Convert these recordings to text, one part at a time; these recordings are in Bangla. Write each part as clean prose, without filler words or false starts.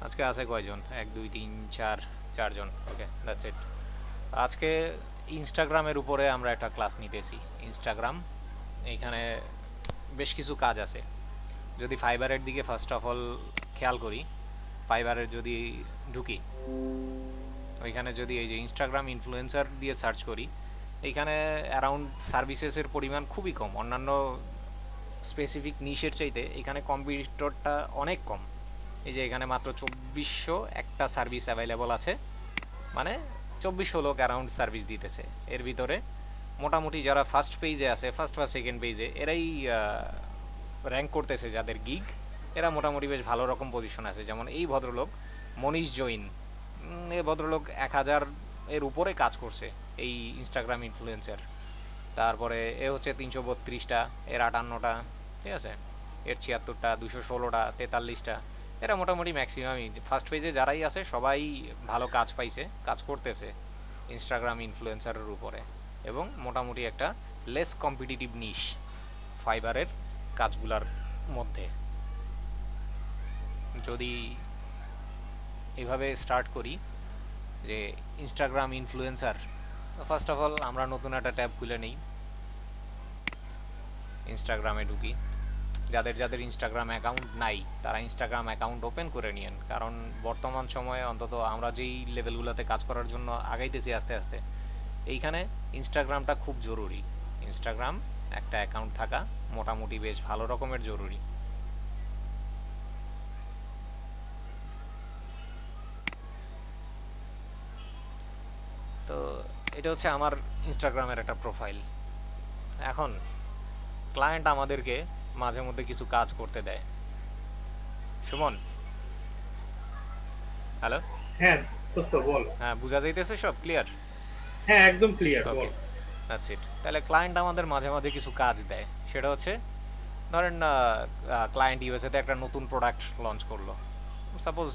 আজকে আছে কয়জন? 1 2 3 4 চারজন। ওকে, দ্যাটস ইট। আজকে ইনস্টাগ্রামের উপরে আমরা একটা ক্লাস নিতেছি। ইনস্টাগ্রাম, এইখানে বেশ কিছু কাজ আছে। যদি ফাইবারের দিকে ফার্স্ট অফ অল খেয়াল করি, ফাইবারের যদি ঢুকি, ওইখানে যদি এই যে ইনস্টাগ্রাম ইনফ্লুয়েন্সার দিয়ে সার্চ করি, এইখানে অ্যারাউন্ড সার্ভিসেসের পরিমাণ খুবই কম। অন্যান্য স্পেসিফিক নিশের চাইতে এখানে কম্পিটিটরটা অনেক কম। এই যে এখানে মাত্র 2400 একটা সার্ভিস অ্যাভেলেবল আছে, মানে 2400 লোক অ্যারাউন্ড সার্ভিস দিতেছে। এর ভিতরে মোটামুটি যারা ফার্স্ট পেজে আছে, ফার্স্ট বা সেকেন্ড পেজে, এরাই র্যাঙ্ক করতেছে। যাদের গিগ, এরা মোটামুটি বেশ ভালো রকম পজিশন আছে। যেমন এই ভদ্রলোক মনীষ জৈন, এই ভদ্রলোক 1000 এর উপরে কাজ করছে এই ইনস্টাগ্রাম ইনফ্লুয়েন্সার। তারপরে এ হচ্ছে 332টা, এর 58টা, ঠিক আছে, এর 76টা, 216টা, 43টা। এরা মোটামুটি ম্যাক্সিমামই ফার্স্ট পেজে যারাই আছে সবাই ভালো কাজ পাইছে, কাজ করতেছে ইনস্টাগ্রাম ইনফ্লুয়েন্সারের উপরে। এবং মোটামুটি একটা লেস কম্পিটিটিভ নিশ ফাইবারের কাজগুলার মধ্যে। যদি এইভাবে স্টার্ট করি যে Instagram influencer, first of all আমরা নতুন একটা ট্যাব খুলে নেই, ইনস্টাগ্রামে ঢুকি। যাদের যাদের ইনস্টাগ্রাম অ্যাকাউন্ট নাই তারা ইনস্টাগ্রাম অ্যাকাউন্ট ওপেন করে নিয়েন, কারণ বর্তমান সময়ে অন্তত আমরা যেই লেভেলগুলোতে কাজ করার জন্য আগাইতেছি আস্তে আস্তে, এইখানে ইনস্টাগ্রামটা খুব জরুরি। ইনস্টাগ্রাম একটা অ্যাকাউন্ট থাকা মোটামুটি বেশ ভালো রকমের জরুরি। তো এটা হচ্ছে আমার ইনস্টাগ্রামের একটা প্রোফাইল। এখন ক্লায়েন্ট আমাদেরকে মাঝে মধ্যে কিছু কাজ করতে দেয়। সুমন, হ্যালো। হ্যাঁ, দোস্ত বল। হ্যাঁ, বোঝা যাইতেছে সব ক্লিয়ার? হ্যাঁ, একদম clear, okay, ball. That's it. তাহলে ক্লায়েন্ট আমাদের মাঝে মাঝে কিছু কাজ দেয়। সেটা হচ্ছে, ধরেন ক্লায়েন্ট ইউএসএতে একটা নতুন প্রোডাক্ট লঞ্চ করলো। সাপোজ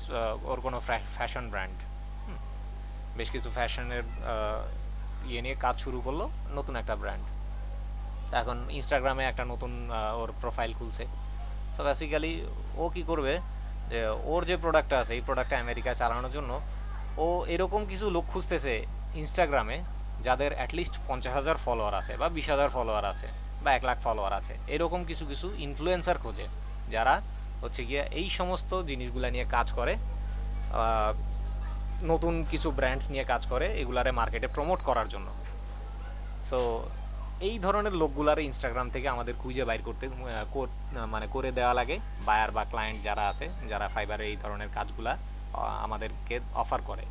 ওর কোনো ফ্যাশন ব্র্যান্ড, বেশ কিছু ফ্যাশনের ইয়ে নিয়ে কাজ শুরু করলো, নতুন একটা ব্র্যান্ড। এখন ইনস্টাগ্রামে একটা নতুন ওর প্রোফাইল খুলছে। তো বেসিক্যালি ও কি করবে, যে ওর যে প্রোডাক্টটা আছে এই প্রোডাক্টটা আমেরিকায় চালানোর জন্য ও এরকম কিছু লোক খুঁজতেছে ইনস্টাগ্রামে, যাদের অ্যাটলিস্ট 50,000 ফলোয়ার আছে, বা 20,000 ফলোয়ার আছে, বা 1 লাখ ফলোয়ার আছে। এরকম কিছু কিছু ইনফ্লুয়েন্সার খোঁজে, যারা হচ্ছে গিয়ে এই সমস্ত জিনিসগুলা নিয়ে কাজ করে, আহ, নতুন কিছু ব্র্যান্ডস নিয়ে কাজ করে, এগুলারে মার্কেটে প্রমোট করার জন্য। সো এই ধরনের লোকগুলারে ইনস্টাগ্রাম থেকে আমাদের খুঁজে বাইর করতে মানে করে দেওয়া লাগে। বায়ার বা ক্লায়েন্ট যারা আছে, যারা ফাইবারে এই ধরনের কাজগুলা আমাদেরকে অফার করে।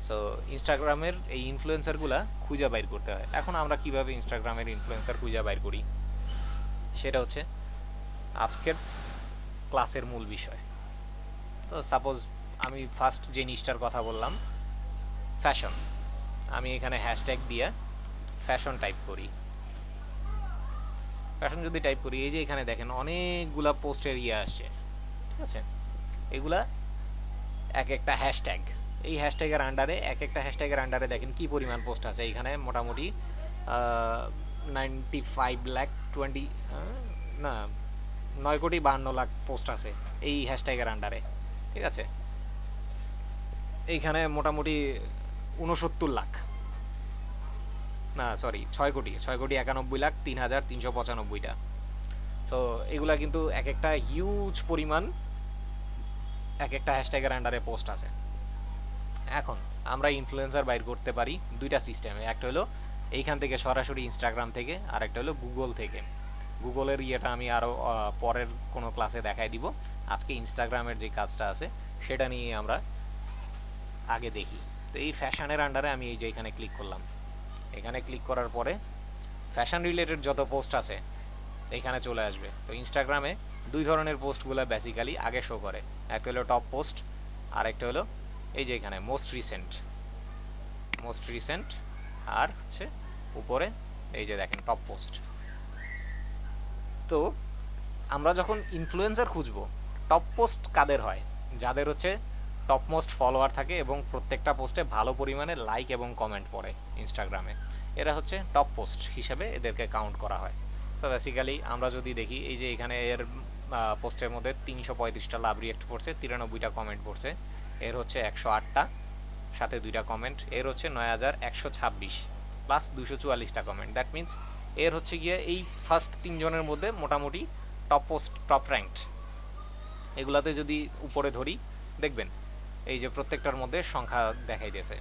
সো ইনস্টাগ্রামের এই ইনফ্লুয়েন্সারগুলা খুঁজে বাইর করতে হয়। এখন আমরা কিভাবে ইনস্টাগ্রামের ইনফ্লুয়েন্সার খুঁজে বাইর করি, সেটা হচ্ছে আজকের ক্লাসের মূল বিষয়। তো সাপোজ আমি ফার্স্ট যে নিশটার কথা বললাম, ফ্যাশন, আমি এখানে হ্যাশট্যাগ দিয়ে ফ্যাশন টাইপ করি। ফ্যাশন যদি টাইপ করি, এই যে এখানে দেখেন অনেকগুলা পোস্টের ইয়ে আসছে, ঠিক আছে। এগুলা এক একটা হ্যাশট্যাগ, এই হ্যাশট্যাগের আন্ডারে, এক একটা হ্যাশট্যাগের আন্ডারে দেখেন কি পরিমাণ পোস্ট আছে। এখানে মোটামুটি 95,20,00,000 না 9,52,00,000 পোস্ট আছে এই হ্যাশট্যাগের আন্ডারে, ঠিক আছে। এইখানে মোটামুটি 69 লাখ, না সরি 6,91,91,03,395টা। তো এগুলা কিন্তু এক একটা হিউজ পরিমাণ, এক একটা হ্যাশট্যাগের আন্ডারে পোস্ট আছে। এখন আমরা ইনফ্লুয়েন্সার বাইর করতে পারি দুইটা সিস্টেমে। একটা হলো এইখান থেকে সরাসরি ইনস্টাগ্রাম থেকে, আর একটা হলো গুগল থেকে। গুগলের ইয়েটা আমি আরও পরের কোনো ক্লাসে দেখাই দিব। আজকে ইনস্টাগ্রামের যে কাজটা আছে সেটা নিয়ে আমরা আগে দেখি। তো এই ফ্যাশনের আন্ডারে আমি এই যে এখানে ক্লিক করলাম। এখানে ক্লিক করার পরে ফ্যাশন রিলেটেড যত পোস্ট আছে এইখানে চলে আসবে। তো ইনস্টাগ্রামে দুই ধরনের পোস্টগুলো বেসিক্যালি আগে শো করে। একটা হলো টপ পোস্ট, আর একটা হলো এই যে এখানে মোস্ট রিসেন্ট। মোস্ট রিসেন্ট আর হচ্ছে উপরে এই যে দেখেন টপ পোস্ট। তো আমরা যখন ইনফ্লুয়েন্সার খুঁজবো, টপ পোস্ট কাদের হয়, যাদের হচ্ছে টপ মোস্ট ফলোয়ার থাকে এবং প্রত্যেকটা পোস্টে ভালো পরিমাণে লাইক এবং কমেন্ট পড়ে ইনস্টাগ্রামে, এরা হচ্ছে টপ পোস্ট হিসেবে এদেরকে কাউন্ট করা হয়। তো বেসিক্যালি আমরা যদি দেখি, এই যে এখানে এর পোস্টের মধ্যে 335টা লাভ রিয়েক্ট পড়ছে, 93টা কমেন্ট পড়ছে, এর হচ্ছে 108টা, সাথে 2টা কমেন্ট, এর হচ্ছে 9126 প্লাস 244টা কমেন্ট। দ্যাট মিন্স এর হচ্ছে গিয়ে এই ফার্স্ট 3 জনের মধ্যে মোটামুটি টপ পোস্ট, টপ র্যাঙ্কড। এগুলাতে যদি উপরে ধরি দেখবেন এই যে প্রত্যেকটার মধ্যে সংখ্যা দেখাই দিয়েছে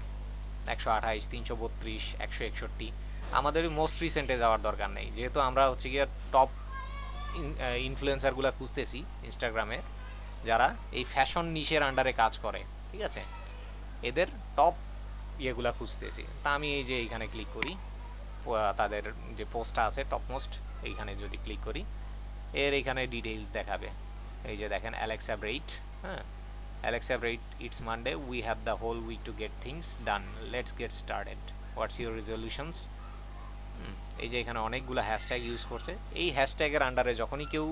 128, 332, 161। আমাদের মোস্ট রিসেন্টে যাওয়ার দরকার নেই, যেহেতু আমরা হচ্ছে গিয়ে টপ ইনফ্লুয়েন্সারগুলো খুঁজতেছি ইনস্টাগ্রামে, যারা এই ফ্যাশন নিশের আন্ডারে কাজ করে, ঠিক আছে, এদের টপ ইয়েগুলা খুঁজতেছি। তা আমি এই যে এইখানে ক্লিক করি, তাদের যে পোস্টটা আছে টপ মোস্ট, এইখানে যদি ক্লিক করি এর এইখানে ডিটেইলস দেখাবে। এই যে দেখেন অ্যালেক্সা ব্রেইট, হ্যাঁ, Alexa Breit, it's Monday, we have the whole week to get things done, let's get started, what's your resolutions. এই যে এখানে অনেকগুলো হ্যাশট্যাগ ইউজ করছে। এই হ্যাশট্যাগের আন্ডারে যখনই কেউ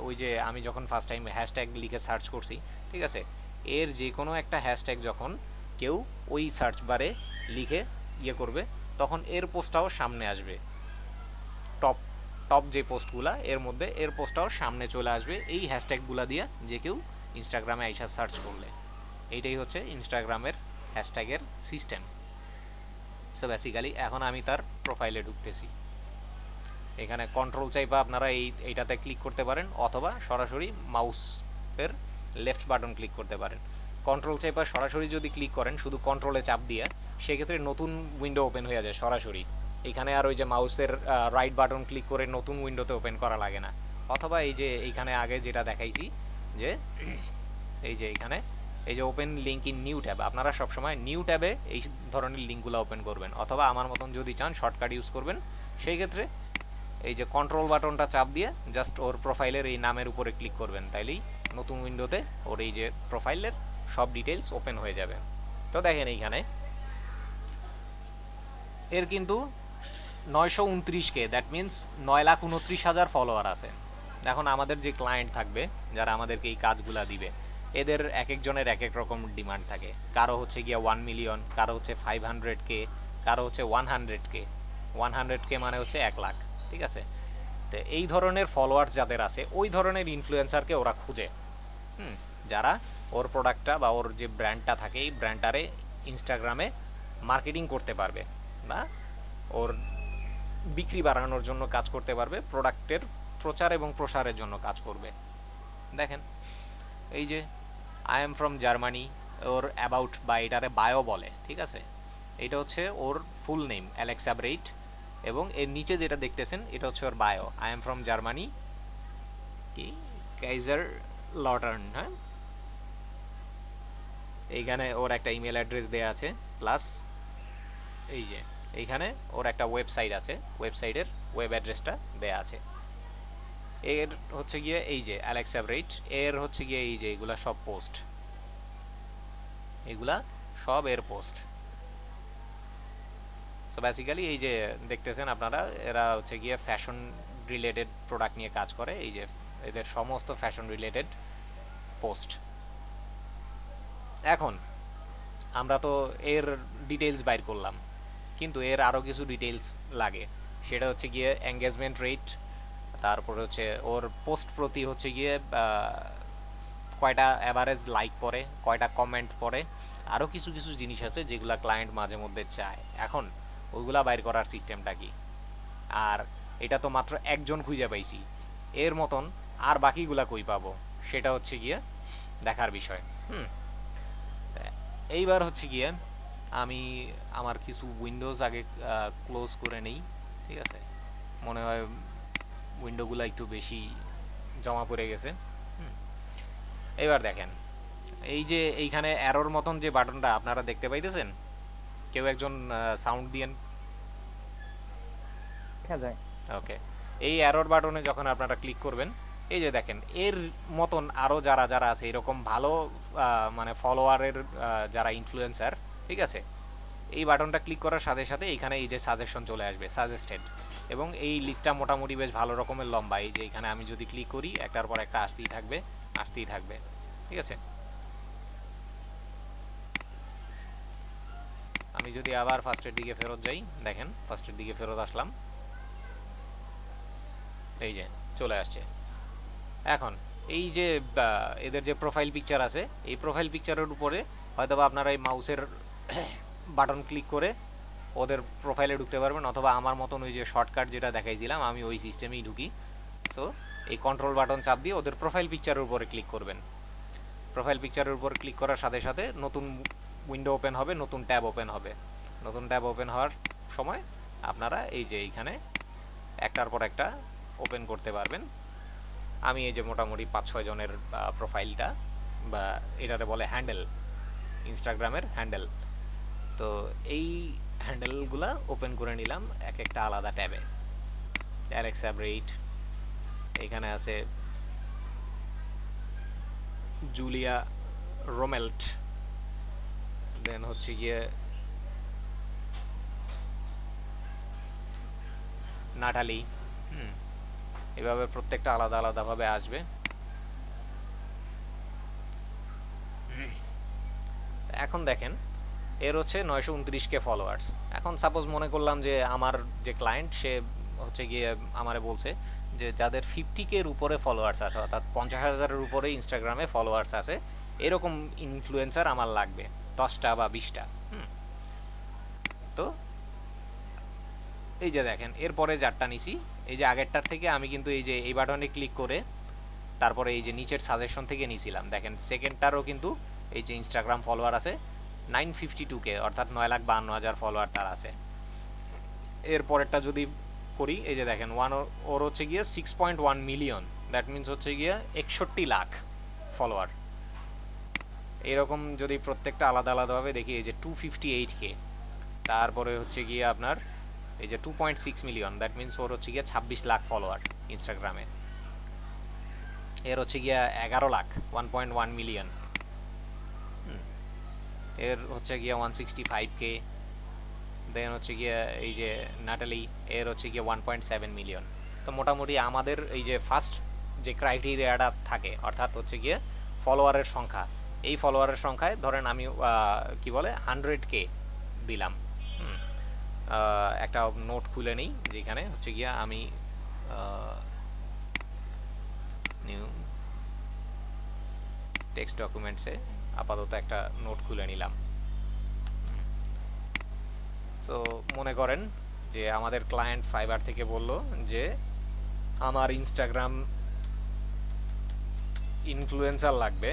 ওই যে আমি যখন ফার্স্ট টাইম হ্যাশট্যাগ লিখে সার্চ করছি, ঠিক আছে, এর যে কোনো একটা হ্যাশট্যাগ যখন কেউ ওই সার্চ বারে লিখে ইয়ে করবে, তখন এর পোস্টটাও সামনে আসবে। টপ টপ যে পোস্টগুলা এর মধ্যে এর পোস্টটাও সামনে চলে আসবে এই হ্যাশট্যাগুলা দিয়ে, যে কেউ ইনস্টাগ্রামে আইসা সার্চ করলে। এইটাই হচ্ছে ইনস্টাগ্রামের হ্যাশট্যাগের সিস্টেম। সো বেসিক্যালি এখন আমি তার প্রোফাইলে ঢুকতেছি। এখানে কন্ট্রোল চাইবা আপনারা এইটাতে ক্লিক করতে পারেন, অথবা সরাসরি মাউসের লেফট বাটন ক্লিক করতে পারেন। কন্ট্রোল চাইবা সরাসরি যদি ক্লিক করেন শুধু কন্ট্রোলে চাপ দিয়ে, সেক্ষেত্রে নতুন উইন্ডো ওপেন হয়ে যায় সরাসরি। এখানে আর ওই যে মাউসের রাইট বাটন ক্লিক করে নতুন উইন্ডোতে ওপেন করা লাগে না। অথবা এই যে এইখানে আগে যেটা দেখাইছি, যে এই যে এইখানে এই যে open link in new tab, আপনারা সবসময় নিউ ট্যাবে এই ধরনের লিঙ্কগুলো ওপেন করবেন, অথবা আমার মতন যদি চান শর্টকাট ইউজ করবেন, সেই ক্ষেত্রে এই যে কন্ট্রোল বাটনটা চাপ দিয়ে জাস্ট ওর প্রোফাইলের এই নামের উপরে ক্লিক করবেন, তাইলেই নতুন উইন্ডোতে ওর এই যে প্রোফাইলের সব ডিটেলস ওপেন হয়ে যাবে। তো দেখেন এইখানে এর কিন্তু 929K, দ্যাট মিন্স 9,29,000 ফলোয়ার আছে। এখন আমাদের যে ক্লায়েন্ট থাকবে, যারা আমাদেরকে এই কাজগুলা দিবে, এদের এক একজনের এক এক রকম ডিমান্ড থাকে। কারো হচ্ছে গিয়া 1 মিলিয়ন, কারো হচ্ছে 500K, কারো হচ্ছে 100K। 100K মানে হচ্ছে 1 লাখ, ঠিক আছে। তো এই ধরনের ফলোয়ার্স যাদের আছে, ওই ধরনের ইনফ্লুয়েন্সারকে ওরা খুঁজে, যারা ওর প্রোডাক্টটা বা ওর যে ব্র্যান্ডটা থাকে এই ব্র্যান্ডটারে ইনস্টাগ্রামে মার্কেটিং করতে পারবে, বা ওর বিক্রি বাড়ানোর জন্য কাজ করতে পারবে, প্রোডাক্টের প্রচার এবং প্রসারের জন্য কাজ করবে। দেখেন এই যে I am from Germany, or about বা এটারে বায়ো বলে, ঠিক আছে। এটা হচ্ছে ওর ফুল নেম অ্যালেক্সা ব্রেইট, এবং এর নিচে যেটা দেখতেছেন এটা হচ্ছে ওর bio, I am from Germany, কি কাইজার লটার্ন, হ্যাঁ। এইখানে ওর একটা ইমেল অ্যাড্রেস দেওয়া আছে, প্লাস এই যে এইখানে ওর একটা ওয়েবসাইট আছে, ওয়েবসাইটের ওয়েব অ্যাড্রেসটা দেয়া আছে। এর হচ্ছে গিয়ে এই যে অ্যালেক্সা ব্রেইট, এর হচ্ছে গিয়ে এই যে এগুলা সব পোস্ট, এগুলা সব এর পোস্ট। সো বেসিক্যালি এই যে দেখতেছেন আপনারা, এরা হচ্ছে গিয়ে ফ্যাশন রিলেটেড প্রোডাক্ট নিয়ে কাজ করে। এই যে এদের সমস্ত ফ্যাশন রিলেটেড পোস্ট। এখন আমরা তো এর ডিটেলস বাইর করলাম, কিন্তু এর আরও কিছু ডিটেলস লাগে। সেটা হচ্ছে গিয়ে এঙ্গেজমেন্ট রেট, তারপরে হচ্ছে ওর পোস্ট প্রতি হচ্ছে গিয়ে কয়টা অ্যাভারেজ লাইক পড়ে, কয়টা কমেন্ট পড়ে, আরও কিছু কিছু জিনিস আছে যেগুলো ক্লায়েন্ট মাঝে মধ্যে চায়। এখন ওইগুলা বাইর করার সিস্টেমটা কি? আর এটা তো মাত্র একজন খুঁজে পাইছি, এর মতন আর বাকিগুলা কই পাবো, সেটা হচ্ছে গিয়ে দেখার বিষয়। এইবার হচ্ছে গিয়ে আমি আমার কিছু উইন্ডোজ আগে ক্লোজ করে নেই, ঠিক আছে। মনে হয় উইন্ডোগুলো একটু বেশি জমা পড়ে গেছে। এবার দেখেন এই যে এইখানে অ্যারোর মতন যে বাটনটা আপনারা দেখতে পাইতেছেন, কেউ একজন সাউন্ড দিয়েন। দেখা যায়। ওকে, এই অ্যারোর বাটনে যখন আপনারা ক্লিক করবেন, এই যে দেখেন এর মতন আরও যারা যারা আছে এরকম ভালো মানে ফলোয়ারের যারা ইনফ্লুয়েন্সার, ঠিক আছে, এই বাটনটা ক্লিক করার সাথে সাথে এখানে এই যে সাজেশন চলে আসবে, সাজেস্টেড, এবং এই লিস্টটা মোটামুটি বেশ ভালো রকমের লম্বা। এই যে এখানে আমি যদি ক্লিক করি একটার পর একটা আসতেই থাকবে, আসতেই থাকবে, ঠিক আছে। আমি যদি আবার ফার্স্টের দিকে ফেরত যাই, দেখেন ফার্স্টের দিকে ফেরত আসলাম, এই যে চলে আসছে। এখন এই যে এদের যে প্রোফাইল পিকচার আছে, এই প্রোফাইল পিকচারের উপরে হয়তো বা আপনারা এই মাউসের বাটন ক্লিক করে ওদের প্রোফাইলে ঢুকতে পারবেন, অথবা আমার মতন ওই যে শর্টকাট যেটা দেখাইছিলাম আমি ওই সিস্টেমেই ঢুকি। তো এই কন্ট্রোল বাটন চাপ দিয়ে ওদের প্রোফাইল পিকচারের উপরে ক্লিক করবেন। প্রোফাইল পিকচারের উপর ক্লিক করার সাথে সাথে নতুন উইন্ডো ওপেন হবে, নতুন ট্যাব ওপেন হবে। নতুন ট্যাব ওপেন হওয়ার সময় আপনারা এই যে এইখানে একটার পর একটা ওপেন করতে পারবেন। আমি এই যে মোটামুটি 5-6 জনের প্রোফাইলটা, বা এটাতে বলে হ্যান্ডেল, ইনস্টাগ্রামের হ্যান্ডেল। তো এই হ্যান্ডেলগুলা ওপেন করে নিলাম এক একটা আলাদা ট্যাবে। অ্যালেক্সা ব্রেইট, এখানে আছে জুলিয়া রোমেল্ট, দেন হচ্ছে গিয়ে নাটালি। এভাবে প্রত্যেকটা আলাদা আলাদাভাবে আসবে। এখন দেখেন এর হচ্ছে 929K ফলোয়ার্স। এখন সাপোজ মনে করলাম যে আমার যে ক্লায়েন্ট সে হচ্ছে গিয়ে আমারে বলছে যে যাদের 50K এর উপরে ফলোয়ার্স আছে, অর্থাৎ 50,000-এর উপরে ইনস্টাগ্রামে ফলোয়ার্স আছে, এরকম ইনফ্লুয়েন্সার আমার লাগবে 10টা বা 20টা। তো এই যে দেখেন এরপরে যারটা নিছি, এই যে আগেরটার থেকে আমি কিন্তু এই যে এই বাটনে ক্লিক করে তারপরে এই যে নিচের সাজেশন থেকে নিয়েছিলাম। দেখেন সেকেন্ডটারও কিন্তু এই যে ইনস্টাগ্রাম ফলোয়ার আছে 952K, অর্থাৎ 9,52,000 ফলোয়ার তার আছে। এর পরেরটা যদি করি, এই যে দেখেন ওর হচ্ছে গিয়ে 6.1 মিলিয়ন, দ্যাট মিনস হচ্ছে গিয়ে 61 লাখ ফলোয়ার। এরকম যদি প্রত্যেকটা আলাদা আলাদাভাবে দেখি, এই যে 258K, তারপরে হচ্ছে গিয়ে আপনার এই যে 2.6 মিলিয়ন, দ্যাট মিনস ওর হচ্ছে গিয়ে 26 লাখ ফলোয়ার ইনস্টাগ্রামে। এর হচ্ছে গিয়া 11 লাখ, 1.1 মিলিয়ন। এর হচ্ছে গিয়া 165K। দেন হচ্ছে গিয়া এই যে নাটালি, এর হচ্ছে গিয়া 1.7 মিলিয়ন। তো মোটামুটি আমাদের এই যে ফার্স্ট যে ক্রাইটেরিয়াটা থাকে, অর্থাৎ হচ্ছে গিয়ে ফলোয়ারের সংখ্যা, এই ফলোয়ারের সংখ্যায় ধরেন আমি কি বলে 100K দিলাম। একটা নোট খুলে নিই, যেখানে হচ্ছে গিয়া আমি নিউ টেক্সট ডকুমেন্টসে আপাতত একটা নোট খুলে নিলাম। তো মনে করেন যে আমাদের ক্লায়েন্ট ফাইবার থেকে বলল যে আমার ইনস্টাগ্রাম ইনফ্লুয়েন্সার লাগবে,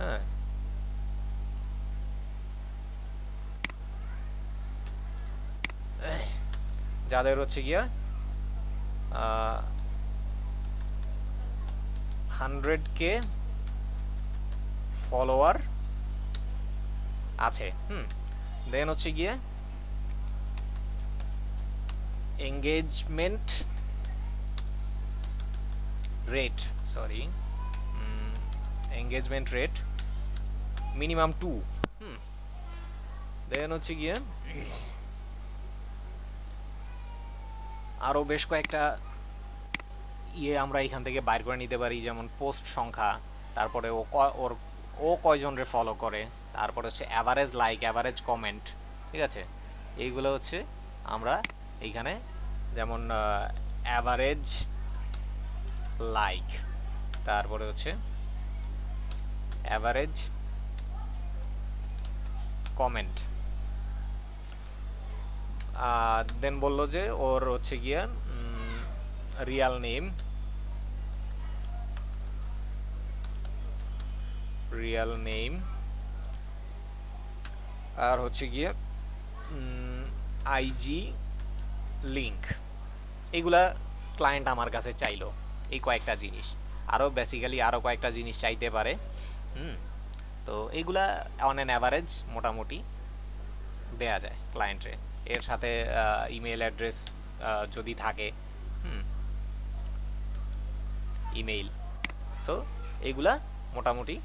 হ্যাঁ, যাদের হচ্ছে গিয়া 100K ফলোয়ার আছে। দেন হচ্ছে গিয়ে engagement rate, engagement rate minimum 2। দেন হচ্ছে গিয়ে আরও বেশ কয়েকটা আমরা এখান থেকে বাইর করে নিতে পারি, যেমন পোস্ট সংখ্যা, তারপরে ও কয়জনরে ফলো করে, তারপরে হচ্ছে অ্যাভারেজ লাইক, অ্যাভারেজ কমেন্ট, ঠিক আছে। এইগুলো হচ্ছে আমরা এইখানে, যেমন অ্যাভারেজ লাইক, তারপরে হচ্ছে অ্যাভারেজ কমেন্ট। দেন বললো যে ওর হচ্ছে গিয়া রিয়াল নেম আর হচ্ছে গিয়ে আইজি লিঙ্ক। এগুলা ক্লায়েন্ট আমার কাছে চাইলো, এই কয়েকটা জিনিস। আরও বেসিক্যালি আরও কয়েকটা জিনিস চাইতে পারে। তো এইগুলা অন অ্যান অ্যাভারেজ মোটামুটি দেয়া যায় ক্লায়েন্টে। এর সাথে ইমেল অ্যাড্রেস যদি থাকে, ইমেইল, সো এইগুলা মোটামুটি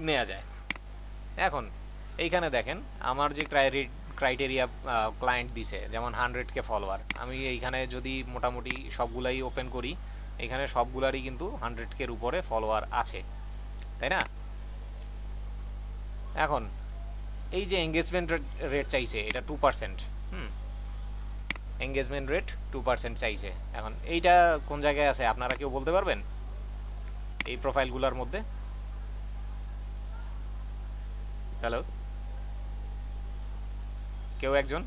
নেওয়া যায়। এখন এইখানে দেখেন আমার যে ক্রাইটেরিয়া ক্লায়েন্ট দিছে, যেমন 100K ফলোয়ার, আমি এইখানে যদি মোটামুটি সবগুলাই ওপেন করি, এখানে সবগুলারই কিন্তু 100K-র উপরে ফলোয়ার আছে, তাই না? এখন এই যে এঙ্গেজমেন্ট রেট চাইছে, এটা 2%। এঙ্গেজমেন্ট রেট 2% চাইছে। এখন এইটা কোন জায়গায় আছে আপনারা কেউ বলতে পারবেন এই প্রোফাইলগুলোর মধ্যে? হ্যালো, কেউ একজন?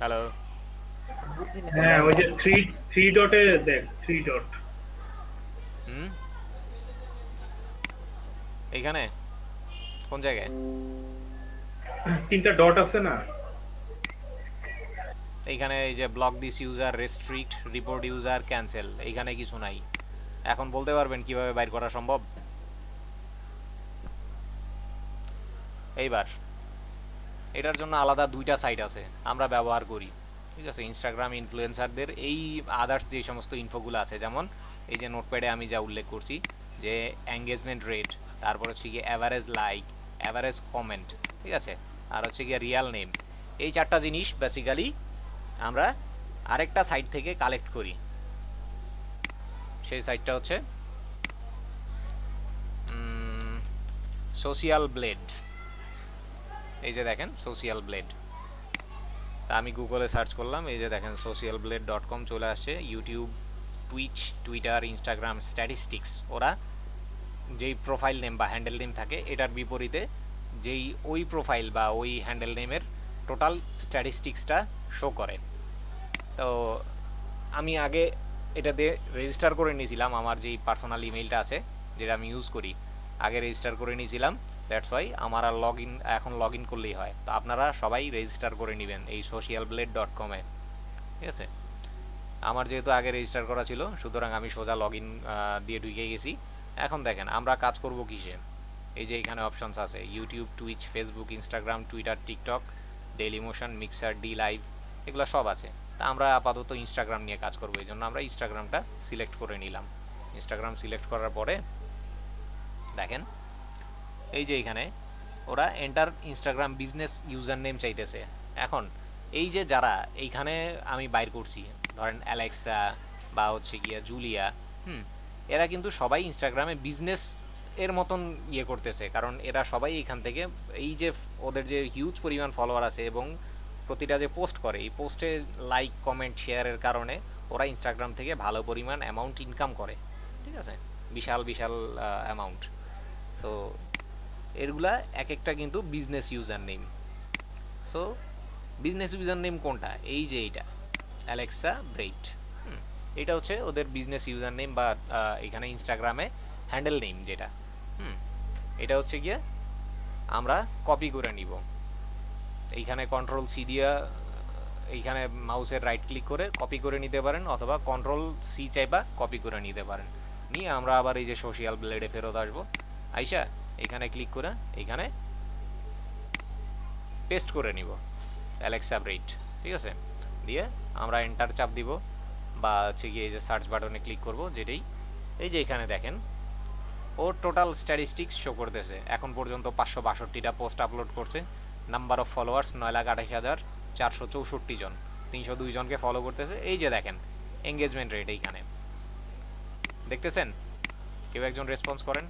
হ্যালো। বুঝিনি তো হ্যাঁ ভাই। ওই যে থ্রি থ্রি ডটে দেখ, থ্রি ডট হুম, এইখানে কোন জায়গায়? তিনটা ডট আছে না? এইখানে এই যে block this user, restrict, report user, cancel, এইখানে কিছু নাই। এখন বলতে পারবেন কিভাবে বাইর করা সম্ভব? এইবার এটার জন্য আলাদা দুইটা সাইট আছে আমরা ব্যবহার করি, ঠিক আছে? ইনস্টাগ্রাম ইনফ্লুয়েন্সারদের এই আদার্স যে সমস্ত ইনফোগুলো আছে, যেমন এই যে নোটপ্যাডে আমি যা উল্লেখ করছি যে এঙ্গেজমেন্ট রেট, তারপর হচ্ছে গিয়ে অ্যাভারেজ লাইক, অ্যাভারেজ কমেন্ট, ঠিক আছে, আর হচ্ছে গিয়ে রিয়াল নেম। এই চারটা জিনিস বেসিক্যালি আমরা আরেকটা সাইট থেকে কালেক্ট করি। সেই সাইটটা হচ্ছে সোশিয়াল ব্লেড। এই যে দেখেন সোশিয়াল ব্লেড, তা আমি গুগলে সার্চ করলাম, এই যে দেখেন socialblade.com চলে আসছে। YouTube, Twitch, Twitter, Instagram statistics, ওরা যেই প্রোফাইল নেম বা হ্যান্ডেল নেম থাকে এটার বিপরীতে যেই ওই প্রোফাইল বা ওই হ্যান্ডেল নেমের টোটাল স্ট্যাটিস্টিক্সটা শো করে। তো আমি আগে এটা দিয়ে রেজিস্টার করে নিয়েছিলাম, আমার যেই পার্সোনাল ইমেইলটা আছে যেটা আমি ইউজ করি, আগে রেজিস্টার করে নিয়েছিলাম। দ্যাটস ওয়াই আমার আর এখন লগ ইন করলেই হয়। তো আপনারা সবাই রেজিস্টার করে নেবেন এই socialblade.com-এ, ঠিক আছে? আমার যেহেতু আগে রেজিস্টার করা ছিল, সুতরাং আমি সোজা লগ ইন দিয়ে ঢুকে গেছি। এখন দেখেন আমরা কাজ করব কিসে। এই যে এখানে অপশনস আছে YouTube, Twitch, Facebook, Instagram, Twitter, TikTok, daily motion, mixer, D live, এগুলো সব আছে। তা আমরা আপাতত ইনস্টাগ্রাম নিয়ে কাজ করবো, এই জন্য আমরা ইনস্টাগ্রামটা সিলেক্ট করে নিলাম। ইনস্টাগ্রাম সিলেক্ট করার পরে দেখেন এই যে এখানে ওরা enter Instagram business user name চাইতেছে। এখন এই যে যারা এইখানে আমি বাইর করছি, ধরেন অ্যালেক্সা বা হচ্ছে গিয়া জুলিয়া, এরা কিন্তু সবাই ইনস্টাগ্রামে বিজনেস এর মতন ইয়ে করতেছে, কারণ এরা সবাই এখান থেকে এই যে ওদের যে হিউজ পরিমাণ ফলোয়ার আছে এবং প্রতিটা যে পোস্ট করে এই পোস্টে লাইক, কমেন্ট, শেয়ারের কারণে ওরা ইনস্টাগ্রাম থেকে ভালো পরিমাণ অ্যামাউন্ট ইনকাম করে, ঠিক আছে? বিশাল বিশাল অ্যামাউন্ট। তো এগুলা এক একটা কিন্তু business user name. So business user name কোনটা? এই যে এইটা অ্যালেক্সা ব্রেইট, এটা হচ্ছে ওদের বিজনেস ইউজার নেম বা এখানে ইনস্টাগ্রামে হ্যান্ডেল নেম যেটা। এটা হচ্ছে গিয়ে আমরা কপি করে নিব। এইখানে কন্ট্রোল সি দিয়া এইখানে মাউসের রাইট ক্লিক করে কপি করে নিতে পারেন, অথবা কন্ট্রোল সি চাইবা কপি করে নিতে পারেন। নিয়ে আমরা আবার এই যে সোশিয়াল ব্লেডে ফেরত আসবো। আইসা এখানে ক্লিক করে এইখানে পেস্ট করে নিব অ্যালেক্সা ব্রেইট, ঠিক আছে? দিয়ে আমরা এন্টার চাপ দিব বা হচ্ছে গিয়ে এই যে সার্চ বাটনে ক্লিক করব যেটাই। এই যে এখানে দেখেন ওর টোটাল স্ট্যাটিস্টিক্স শো করতেছে। এখন পর্যন্ত 562টা পোস্ট আপলোড করছে। নাম্বার অফ ফলোয়ার্স 9,28,464 জন, 302 জনকে ফলো করতেছে। এই যে দেখেন এঙ্গেজমেন্ট রেট এইখানে দেখতেছেন। কেউ একজন রেসপন্স করেন।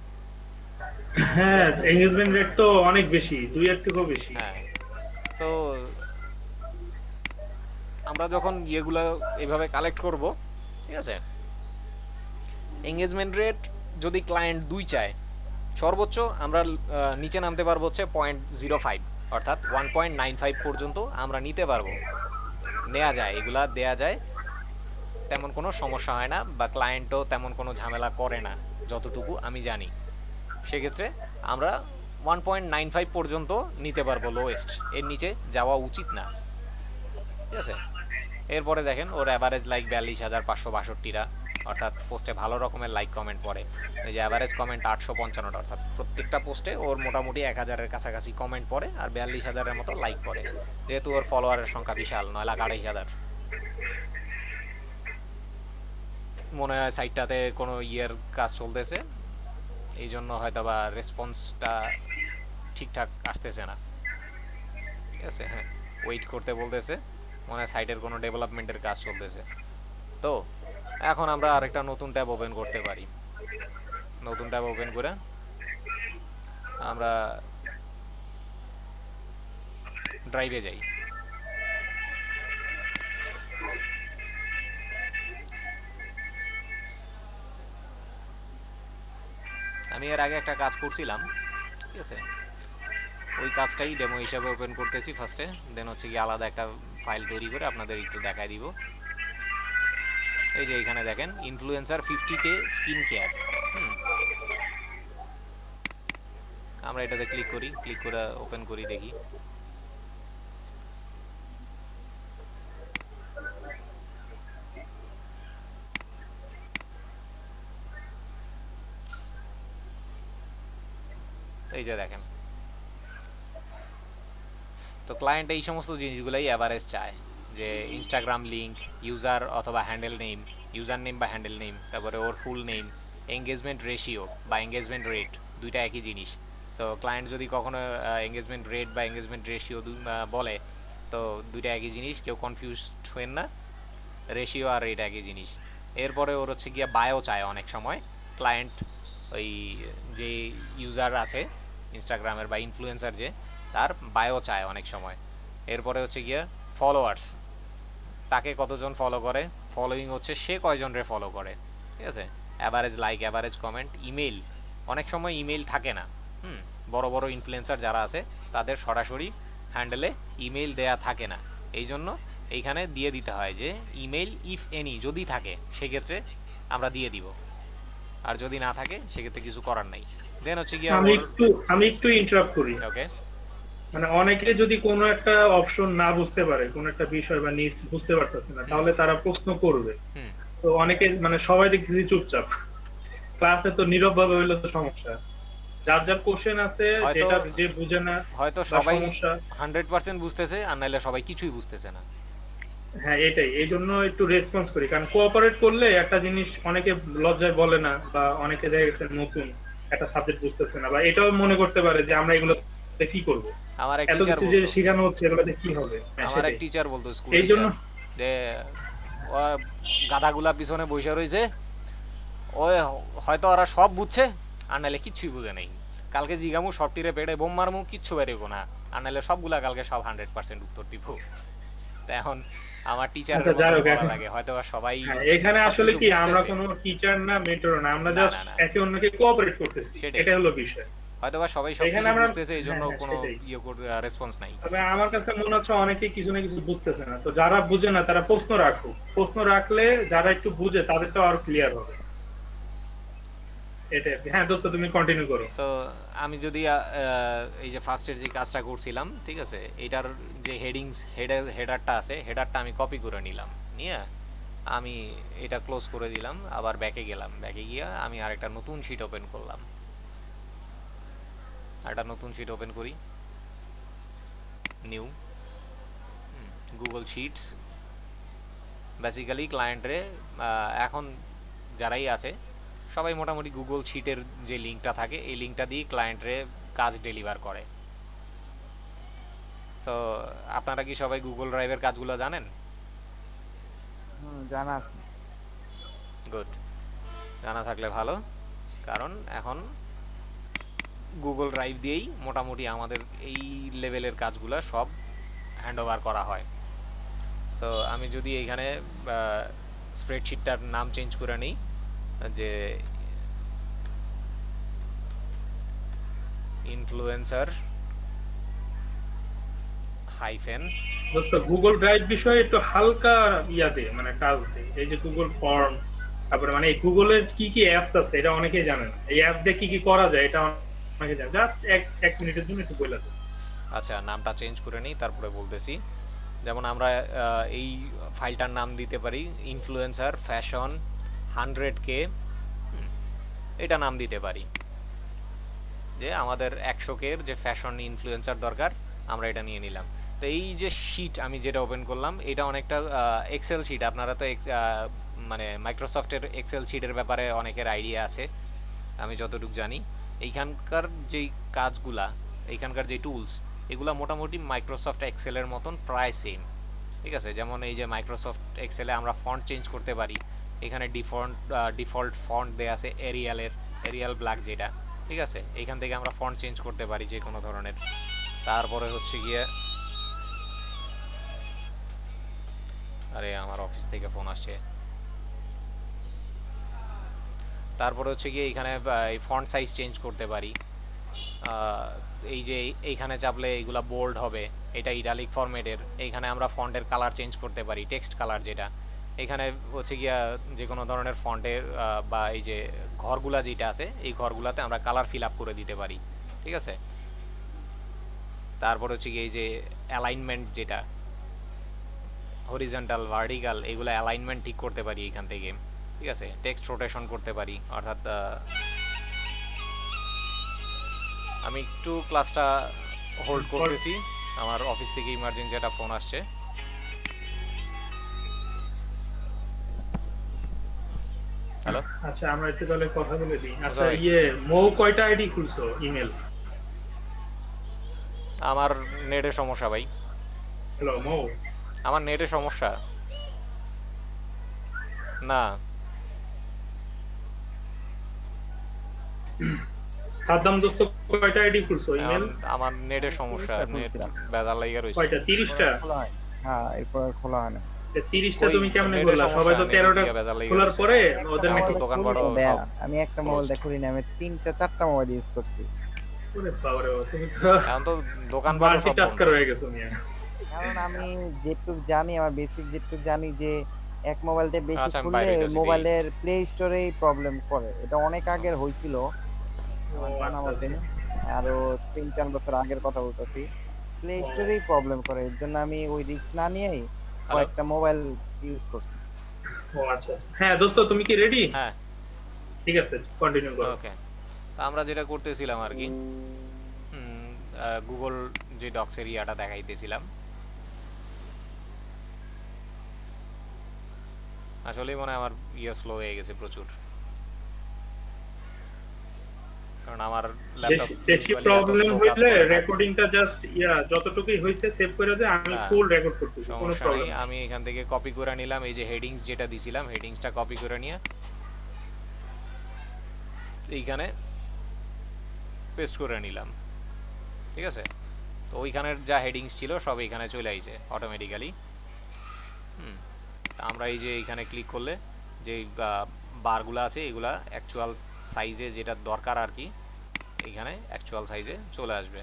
হ্যাঁ এঙ্গেজমেন্ট রেট তো অনেক বেশি, 2-এর থেকেও বেশি। হ্যাঁ, তো আমরা যখন ইয়েগুলো এইভাবে কালেক্ট করব, ঠিক আছে, এঙ্গেজমেন্ট রেট যদি ক্লায়েন্ট 2 চায়, সর্বোচ্চ আমরা নিচে নামতে পারবো হচ্ছে 0.05, অর্থাৎ 1.95 পর্যন্ত আমরা নিতে পারবো, নেওয়া যায়, এগুলা দেয়া যায়, তেমন কোনো সমস্যা হয় না, বা ক্লায়েন্টও তেমন কোনো ঝামেলা করে না যতটুকু আমি জানি। সেক্ষেত্রে আমরা 1.95 পর্যন্ত নিতে পারবো লোয়েস্ট, এর নিচে যাওয়া উচিত না, ঠিক আছে? এরপরে দেখেন ওর অ্যাভারেজ লাইক 42,562টা, অর্থাৎ পোস্টে ভালো রকমের লাইক কমেন্ট পড়ে। এই যে অ্যাভারেজ কমেন্ট 855টা, অর্থাৎ প্রত্যেকটা পোস্টে ওর মোটামুটি 1000-এর কাছাকাছি কমেন্ট পড়ে আর 42,000-এর মতো লাইক পড়ে। যেহেতু ওর ফলোয়ারের সংখ্যা বিশাল, 9,28,000, মনে হয় সাইটটাতে কোনো ইয়ের কাজ চলতেছে, এই জন্য হয়তো বা রেসপন্সটা ঠিকঠাক আসতেছে না, ঠিক আছে? হ্যাঁ, ওয়েট করতে বলতেছে, মনে হয় সাইটের কোনো ডেভেলপমেন্টের কাজ চলতেছে। তো এখন আমরা আরেকটা নতুন ট্যাব ওপেন করতে পারি। নতুন ট্যাব ওপেন করে আমরা ড্রাইভে যাই। আমি এর আগে একটা কাজ করছিলাম, ঠিক আছে, ওই কাজটাই ডেমো হিসাবে ওপেন করতেছি ফার্স্টে, দেন হচ্ছে কি আলাদা একটা ফাইল তৈরি করে আপনাদের একটু দেখাই দিব। এই যে এখানে দেখেন ইনফ্লুয়েন্সার 50K স্কিন কেয়ার। আমরা এটাতে ক্লিক করি, ক্লিক করে ওপেন করি, দেখি। এই যে দেখেন, তো ক্লায়েন্ট এই সমস্ত জিনিসগুলাই অ্যাভারেজ চায়, যে ইনস্টাগ্রাম লিঙ্ক, ইউজার অথবা হ্যান্ডেল নেম, ইউজার নেম বা হ্যান্ডেল নেম, তারপরে ওর ফুল নেম, এঙ্গেজমেন্ট রেশিও বা এঙ্গেজমেন্ট রেট, দুইটা একই জিনিস। তো ক্লায়েন্ট যদি কখনো এঙ্গেজমেন্ট রেট বা এঙ্গেজমেন্ট রেশিও বলে, তো দুইটা একই জিনিস, কেউ কনফিউজড হবেন না, রেশিও আর রেট একই জিনিস। এরপরে ওর হচ্ছে গিয়ে বায়ো চায় অনেক সময় ক্লায়েন্ট, ওই যে ইউজার আছে ইনস্টাগ্রামের বা ইনফ্লুয়েন্সার, যে তার বায়ো চায় অনেক সময়। এরপরে হচ্ছে গিয়ে ফলোয়ার্স, তাকে কতজন ফলো করে, ফলোয়িং হচ্ছে সে কয়জনরে ফলো করে, ঠিক আছে, average like, average comment, email, অনেক সময় ইমেল থাকে না। বড় বড় ইনফ্লুয়েন্সার যারা আছে তাদের সরাসরি হ্যান্ডেলে ইমেল দেয়া থাকে না, এই জন্য এইখানে দিয়ে দিতে হয় যে ইমেল ইফ এনি, যদি থাকে সেক্ষেত্রে আমরা দিয়ে দিব, আর যদি না থাকে সেক্ষেত্রে কিছু করার নাই। দেন হচ্ছে গিয়ে আমি একটু ইন্টারাপ্ট করি। ওকে, মানে অনেকে যদি কোনো একটা অপশন না বুঝতে পারে, কোনো একটা বিষয় বা নিজ বুঝতে পারতেছে না, তাহলে তারা প্রশ্ন করবে। তো অনেকে মানে সবাই দেখতেছি চুপচাপ, ক্লাসে তো নীরব ভাবে হইলে তো সমস্যা। যার যার কোশ্চেন আছে, যেটা যে বুঝে না, হয়তো সবাই 100% বুঝতেছে, আর নাইলে সবাই কিছুই বুঝতেছে না। হ্যাঁ এটাই, এই জন্য একটু রেসপন্স করি, কারণ কোঅপারেট করলে একটা জিনিস অনেকে লজ্জায় বলে না, বা অনেকে দেখা গেছে নতুন একটা সাবজেক্ট বুঝতেছে না, বা এটাও মনে করতে পারে যে আমরা এগুলো কি করব, আমার এক এত টিচার কিছু যে শেখানো হচ্ছে এগুলোতে কি হবে। আমার এক টিচার বলতো স্কুল এই জন্য যে ও গাধাগুলা পিছনে বসে রয়েছে, ওই হয়তো ওরা সব বুঝছে, আর নাহলে কিচ্ছুই বুঝে নেই। কালকে জিগামু সব টিরে পেড়ে বোম মারমু, কিচ্ছু বেরোবো না, আর নাহলে সবগুলা কালকে সব 100% উত্তর দিব। তো এখন আমার টিচার লাগে হয়তো সবাই এখানে আসলে কি আমরা কোনো টিচার না, মেন্টর না, আমরা জাস্ট একে অন্যকে কোঅপারেট করতেছি, এটা হলো বিষয়। হয়তোবা সবাই সব কিছু বুঝতেছে, এইজন্য কোনো রেসপন্স নাই। তবে আমার কাছে মনে হচ্ছে অনেকে কিছু না কিছু বুঝতেছে না, তো যারা বুঝে না তারা প্রশ্ন রাখুক, প্রশ্ন রাখলে যারা একটু বুঝে তাদেরটা আরো ক্লিয়ার হবে। এটাই। হ্যাঁ দোস্ত, তুমি কন্টিনিউ করো। তো আমি যদি এই যে ফার্স্টের যে কাজটা করছিলাম, ঠিক আছে, এটার যে হেডারটা আছে, হেডারটা আমি কপি করে নিলাম, নিয়ে আমি এটা ক্লোজ করে দিলাম, আবার ব্যাকে গেলাম, ব্যাকে গিয়ে আমি আরেকটা নতুন শিট ওপেন করলাম, একটা নতুন শিট ওপেন করি, নিউ গুগল শিটস। বেসিক্যালি ক্লায়েন্টরে এখন যারাই আছে সবাই মোটামুটি গুগল শিটের যে লিঙ্কটা থাকে, এই লিঙ্কটা দিয়ে ক্লায়েন্টরে কাজ ডেলিভার করে। তো আপনারা কি সবাই গুগল ড্রাইভের কাজগুলো জানেন? জানা আছে। গুড, জানা থাকলে ভালো, কারণ এখন গুগল ড্রাইভ দিয়েই মোটামুটি আমাদের এই লেভেলের কাজগুলো সব হ্যান্ডওভার করা হয়। তো আমি যদি এইখানে স্প্রেডশিটটার নাম চেঞ্জ করে নিই, যে ইনফ্লুয়েন্সার হাইফেন, দোস্ত গুগল ড্রাইভ বিষয়ে একটু হালকা ইয়াতে মানে কাজ দেয়, এই যে গুগল ফর্ম, তারপরে মানে গুগলের কি কি অ্যাপস আছে এটা অনেকেই জানে না, এই অ্যাপস দিয়ে কি কি করা যায় এটা অনেকে জানে। জাস্ট এক মিনিটের জন্য একটু বলে দাও। আচ্ছা, নামটা চেঞ্জ করে নিই, তারপরে বলতেছি। যেমন আমরা এই ফাইলটার নাম দিতে পারি ইনফ্লুয়েন্সার ফ্যাশন 100K, এটা নাম দিতে পারি, যে আমাদের 100K এর যে ফ্যাশন ইনফ্লুয়েন্সার দরকার, আমরা এটা নিয়ে নিলাম। তো এই যে শিট আমি যেটা ওপেন করলাম, এটা অনেকটা এক্সেল শিট। আপনারা তো মানে মাইক্রোসফটের এক্সেল শিটের ব্যাপারে অনেকের আইডিয়া আছে, আমি যতটুকু জানি। এইখানকার যেই কাজগুলা, এইখানকার যে টুলস, এগুলা মোটামুটি মাইক্রোসফট এক্সেলের মতন প্রায় সেম, ঠিক আছে। যেমন এই যে মাইক্রোসফট এক্সেলে আমরা ফন্ট চেঞ্জ করতে পারি, এখানে ডিফল্ট ফন্ট দেয়া আছে এরিয়াল ব্ল্যাক যেটা, ঠিক আছে। এইখান থেকে আমরা ফন্ট চেঞ্জ করতে পারি যে কোনো ধরনের। তারপরে হচ্ছে গিয়ে আরে আমার অফিস থেকে ফোন আসছে। তারপর হচ্ছে গিয়ে এইখানে এই ফন্ট সাইজ চেঞ্জ করতে পারি। আহ, এই যে এইখানে চাপলে এইগুলা বোল্ড হবে, এটা ইটালিক ফরম্যাটের। এইখানে আমরা ফন্টের কালার চেঞ্জ করতে পারি, টেক্সট কালার যেটা। এখানে হচ্ছে গিয়া যে কোনো ধরনের ফন্টের বা এই যে ঘরগুলা যেটা আছে এই ঘরগুলাতে আমরা কালার ফিল আপ করে দিতে পারি, ঠিক আছে। তারপর হচ্ছে গিয়ে এই যে অ্যালাইনমেন্ট যেটা হরিজন্টাল ভার্টিক্যাল এগুলো অ্যালাইনমেন্ট ঠিক করতে পারি এখান থেকে, ঠিক আছে। টেক্সট রোটেশন করতে পারি, অর্থাৎ আমি একটু ক্লাসটা হোল্ড করতেছি, আমার অফিস থেকে ইমার্জেন্সি একটা ফোন আসছে। হ্যালো। আচ্ছা আমরা একটু তাহলে কথা বলে দিই। আচ্ছা ভাই। মৌ কয়টা আইডি খুলছো ইমেল? আমার নেটের সমস্যা ভাই, হ্যালো মৌ। আমার নেটের সমস্যা। না, সাদ্দাম দোস্ত কয়টা আইডি খুলছো ইমেল? আমার নেটের আমি সমস্যা, 30টা নেট খুলছিলাম। বেজার লাগা রইছে। কয়টা? 30টা? খোলা হয় হ্যাঁ, এরপর আর খোলা হয় না। 30টা ওই তুমি কেমনে নেটের করলা? সবাই তো সমস্যা, 13টা নেট বেজার লাগা খোলার রইছে। পরে একটা ওদের আমার নাকি তো দোকান মোবাইল পাটও দেয়া, সব আমি একটা মোবাইল closed। দেখুনি, আমি 3টা 4টা মোবাইল ইউজ করছি। ওরে বাবারে বাবা, তুমি এখন তো দোকান পাটও সব বন্ধ। মাল্টিটাস্কার হয়ে গেছো মিয়া। কারণ আমি যেটুক জানি, আমার বেসিক যেটুক জানি যে এক মোবাইলতে বেশি আচ্ছা, আমি খুললে বাইরে ওই গেছি, এই মোবাইলের প্লে স্টোরেই প্রবলেম করে। এটা অনেক আগের হয়েছিল ও আমার জানা আচ্ছা মতে, আচ্ছা। আরো 3-4 বছর আগের কথা বলতেছি। প্লে ও স্টোরেই প্রবলেম করে, এর জন্য আমি ওই রিস্ক না নিয়েই হ্যালো। কয়েকটা মোবাইল ইউজ করছি। ও আচ্ছা। হ্যাঁ দোস্ত তুমি কি রেডি? হ্যাঁ, ঠিক আছে কন্টিনিউ করো। ওকে। তা আমরা যেটা করতেছিলাম আর কি, গুগল যে ডক্সের ইয়াটা দেখাইতেছিলাম। আসলেই মনে হয় আমার স্লো হয়ে গেছে প্রচুর, কারণ আমার ল্যাপটপ বেশি ইউজুয়ালি এত প্রবলেম স্লো কাজ হইলে করে না। রেকর্ডিংটা জাস্ট যতটুকুই হইছে সেভ করে দে, আমি হ্যাঁ, ফুল রেকর্ড করতেছি, কোনো সমস্যা নেই। প্রবলেম নেই। আমি এখান থেকে কপি করে নিলাম, এই যে হেডিংস যেটা দিছিলাম হেডিংসটা কপি করে নিয়ে এইখানে পেস্ট করে নিলাম, ঠিক আছে। তো ওইখানের যা হেডিংস ছিল সব এইখানে চলে আইছে অটোমেটিক্যালি। তা আমরা এই যে এইখানে ক্লিক করলে যে বারগুলো আছে এগুলা অ্যাকচুয়াল সাইজে যেটা দরকার আর কি, এইখানে অ্যাকচুয়াল সাইজে চলে আসবে।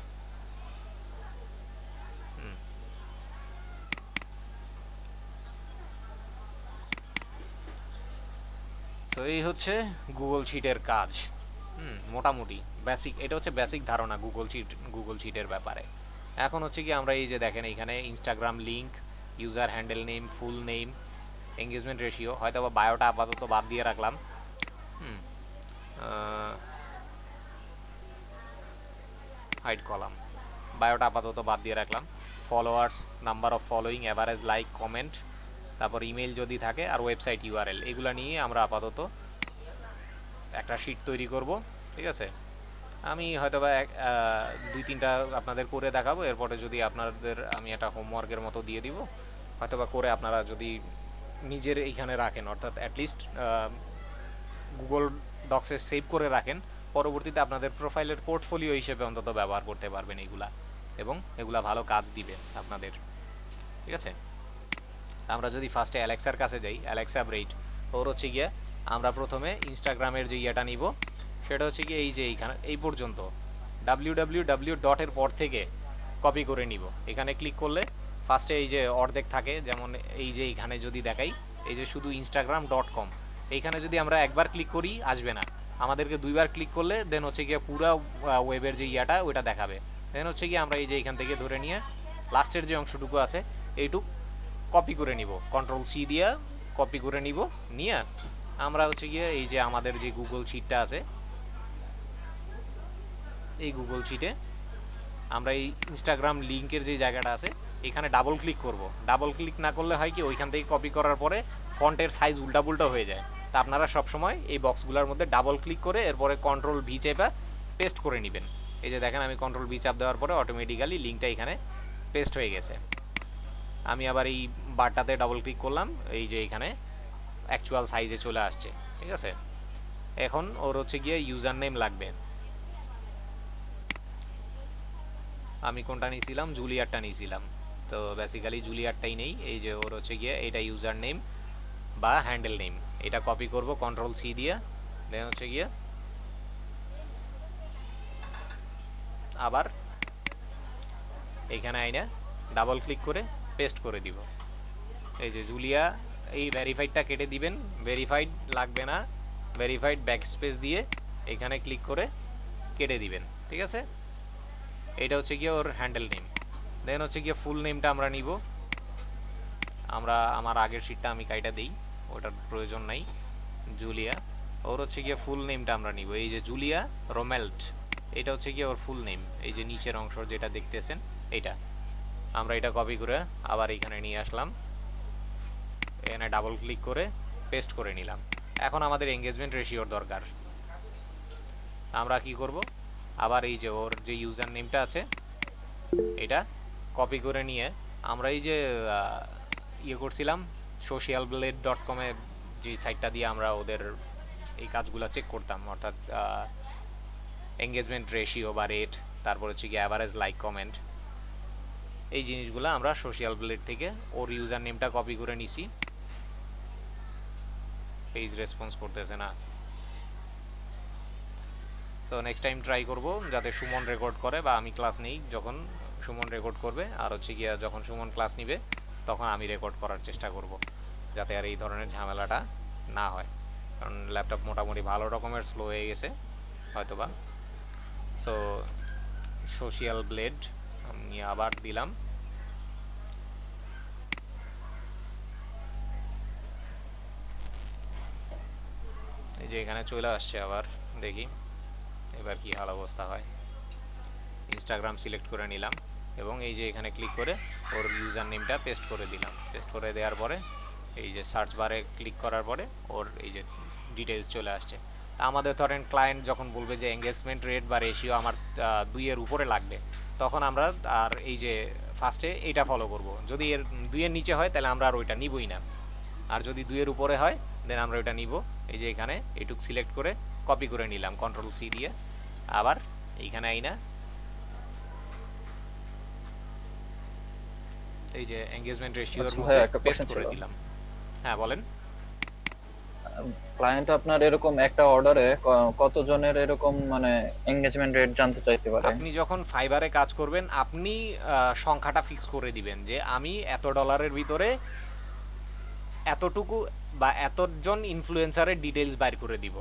হুম, তো এই হচ্ছে গুগল শিটের কাজ। মোটামুটি বেসিক, এটা হচ্ছে বেসিক ধারণা গুগল শিটের ব্যাপারে। এখন হচ্ছে কি আমরা এই যে দেখেন এইখানে Instagram link, user handle name, full name, engagement ratio, হয়তো বা বায়োটা আপাতত বাদ দিয়ে রাখলাম। হুম, হাইড কলাম, বায়োটা আপাতত বাদ দিয়ে রাখলাম। Followers, number of following, average like, comment, তারপর ইমেল যদি থাকে, আর ওয়েবসাইট ইউআরএল, এগুলো নিয়ে আমরা আপাতত একটা শিট তৈরি করব, ঠিক আছে। আমি হয়তো বা 2-3টা আপনাদের করে দেখাবো, এরপরে যদি আপনাদের আমি একটা হোমওয়ার্কের মতো দিয়ে দিব, হয়তো বা করে আপনারা যদি নিজের এইখানে রাখেন, অর্থাৎ অ্যাটলিস্ট গুগল ডক্সে সেভ করে রাখেন, পরবর্তীতে আপনাদের প্রোফাইলের পোর্টফোলিও হিসেবে অন্তত ব্যবহার করতে পারবেন এইগুলা, এবং এগুলা ভালো কাজ দিবে আপনাদের, ঠিক আছে। আমরা যদি ফার্স্টে অ্যালেক্সার কাছে যাই, অ্যালেক্সা ব্রেইট, ওর হচ্ছে গিয়ে আমরা প্রথমে ইনস্টাগ্রামের যে ইয়েটা নিব, সেটা হচ্ছে গিয়ে এই যে এইখানে এই পর্যন্ত www ডটের পর থেকে কপি করে নিব। এখানে ক্লিক করলে ফার্স্টে এই যে অর্ধেক থাকে, যেমন এই যে এইখানে যদি দেখাই, এই যে শুধু instagram.com, এইখানে যদি আমরা একবার ক্লিক করি আসবে না, আমাদেরকে 2বার ক্লিক করলে দেন হচ্ছে গিয়ে পুরো ওয়েবের যে ইয়াটা ওইটা দেখাবে। দেন হচ্ছে গিয়ে আমরা এই যে এইখান থেকে ধরে নিয়ে লাস্টের যে অংশটুকু আছে এইটুক কপি করে নিব, কন্ট্রোল সি দিয়ে কপি করে নিব, নিয়ে আমরা হচ্ছে গিয়ে এই যে আমাদের যে গুগল শিটটা আছে, এই গুগল শিটে আমরা এই ইনস্টাগ্রাম লিংকের যে জায়গাটা আছে এখানে ডাবল ক্লিক করব। ডাবল ক্লিক না করলে হয় কি, ওইখান থেকে কপি করার পরে ফন্টের সাইজ উল্টাপুল্টা হয়ে যায়। তা আপনারা সবসময় এই বক্সগুলোর মধ্যে ডাবল ক্লিক করে এরপরে কন্ট্রোল ভি চেপে পেস্ট করে নেবেন। এই যে দেখেন আমি কন্ট্রোল ভি চাপ দেওয়ার পরে অটোমেটিক্যালি লিঙ্কটা এখানে পেস্ট হয়ে গেছে। আমি আবার এই বারটাতে ডাবল ক্লিক করলাম, এই যে এখানে অ্যাকচুয়াল সাইজে চলে আসছে, ঠিক আছে। এখন ওর হচ্ছে গিয়ে ইউজার নেম লাগবে। আমি কোনটা নিয়েছিলাম, জুলিয়ারটা নিয়েছিলাম। তো বেসিক্যালি জুলিয়ারটাই নেই, এই যে ওর হচ্ছে গিয়ে এটা ইউজার নেম বা হ্যান্ডেল নেম, এটা কপি করব কন্ট্রোল সি দিয়ে, দেন হচ্ছে গিয়ে আবার এইখানে আইনা ডাবল ক্লিক করে পেস্ট করে দিব। এই যে জুলিয়া, এই ভেরিফাইডটা কেটে দিবেন, ভেরিফাইড লাগবে না, ভেরিফাইড ব্যাকস্পেস দিয়ে এখানে ক্লিক করে কেটে দিবেন, ঠিক আছে। এইটা হচ্ছে গিয়ে ওর হ্যান্ডেল নেম। দেন হচ্ছে গিয়ে ফুল নেমটা আমরা নিব, আমরা আমার আগের শিটটা আমি কাইটা দেই, ওটার প্রয়োজন নাই। জুলিয়া, ওর হচ্ছে গিয়ে ফুল নেমটা আমরা নিব, এই যে জুলিয়া রোমেল্ট, এটা হচ্ছে গিয়ে ওর ফুল নেম, এই যে নিচের অংশ যেটা দেখতেছেন এইটা, আমরা এটা কপি করে আবার এখানে নিয়ে আসলাম, এখানে ডাবল ক্লিক করে পেস্ট করে নিলাম। এখন আমাদের এঙ্গেজমেন্ট রেশিওর দরকার, আমরা কি করব, আবার এই যে ওর যে ইউজার নেমটা আছে এটা কপি করে নিয়ে আমরা এই যে ইয়ে করছিলাম socialblade.com এ, যে সাইটটা দিয়ে আমরা ওদের এই কাজগুলো চেক করতাম, অর্থাৎ এঙ্গেজমেন্ট রেশিও বা রেট, তারপর হচ্ছে কি অ্যাভারেজ লাইক কমেন্ট, এই জিনিসগুলো আমরা সোশ্যাল ব্লেড থেকে ওর ইউজার নেমটা কপি করে নিছি। পেজ রেসপন্স করতেছে না, তো নেক্সট টাইম ট্রাই করব যাতে সুমন রেকর্ড করে বা আমি ক্লাস নেই, যখন সুমন রেকর্ড করবে, আর হচ্ছে গিয়া যখন সুমন ক্লাস নিবে তখন আমি রেকর্ড করার চেষ্টা করব, যাতে আর এই ধরনের ঝামেলাটা না হয়, কারণ ল্যাপটপ মোটামুটি ভালো রকমের স্লো হয়ে গেছে হয়তোবা। সো সোশ্যাল ব্লেড আমি আবার দিলাম, এই যে এখানে চলে আসছে, আবার দেখি এবার কি হাল অবস্থা হয়। ইনস্টাগ্রাম সিলেক্ট করে নিলাম এবং এই যে এখানে ক্লিক করে ওর ইউজার নেমটা পেস্ট করে দিলাম, পেস্ট করে দেওয়ার পরে এই যে সার্চ বারে ক্লিক করার পরে ওর এই যে ডিটেলস চলে আসছে। আমাদের ধরেন ক্লায়েন্ট যখন বলবে যে এঙ্গেজমেন্ট রেট বা রেশিও আমার 2-এর উপরে লাগবে, তখন আমরা আর এই যে ফার্স্টে এইটা ফলো করব, যদি এর 2-এর নিচে হয় তাহলে আমরা আর ওইটা নিবই না, আর যদি 2-এর উপরে হয় দেন আমরা ওইটা নিব। এই যে এখানে এইটুক সিলেক্ট করে কপি করে নিলাম কন্ট্রোল সি দিয়ে, আবার এইখানে আইনা এই যে এঙ্গেজমেন্ট রেশিওর আচ্ছা মধ্যে ভাই, একটা পেস্ট কোশ্চেন করে ছিল। দিলাম। হ্যাঁ বলেন। ক্লায়েন্ট আপনার এরকম একটা অর্ডারে কতজনের এরকম মানে এঙ্গেজমেন্ট রেট জানতে চাইতে পারে? আপনি যখন ফাইবারে কাজ করবেন আপনি সংখ্যাটা ফিক্স করে দিবেন যে আমি এত ডলারের ভিতরে এতটুকু বা এতজন ইনফ্লুয়েন্সারের ডিটেইলস বাইর করে দিব।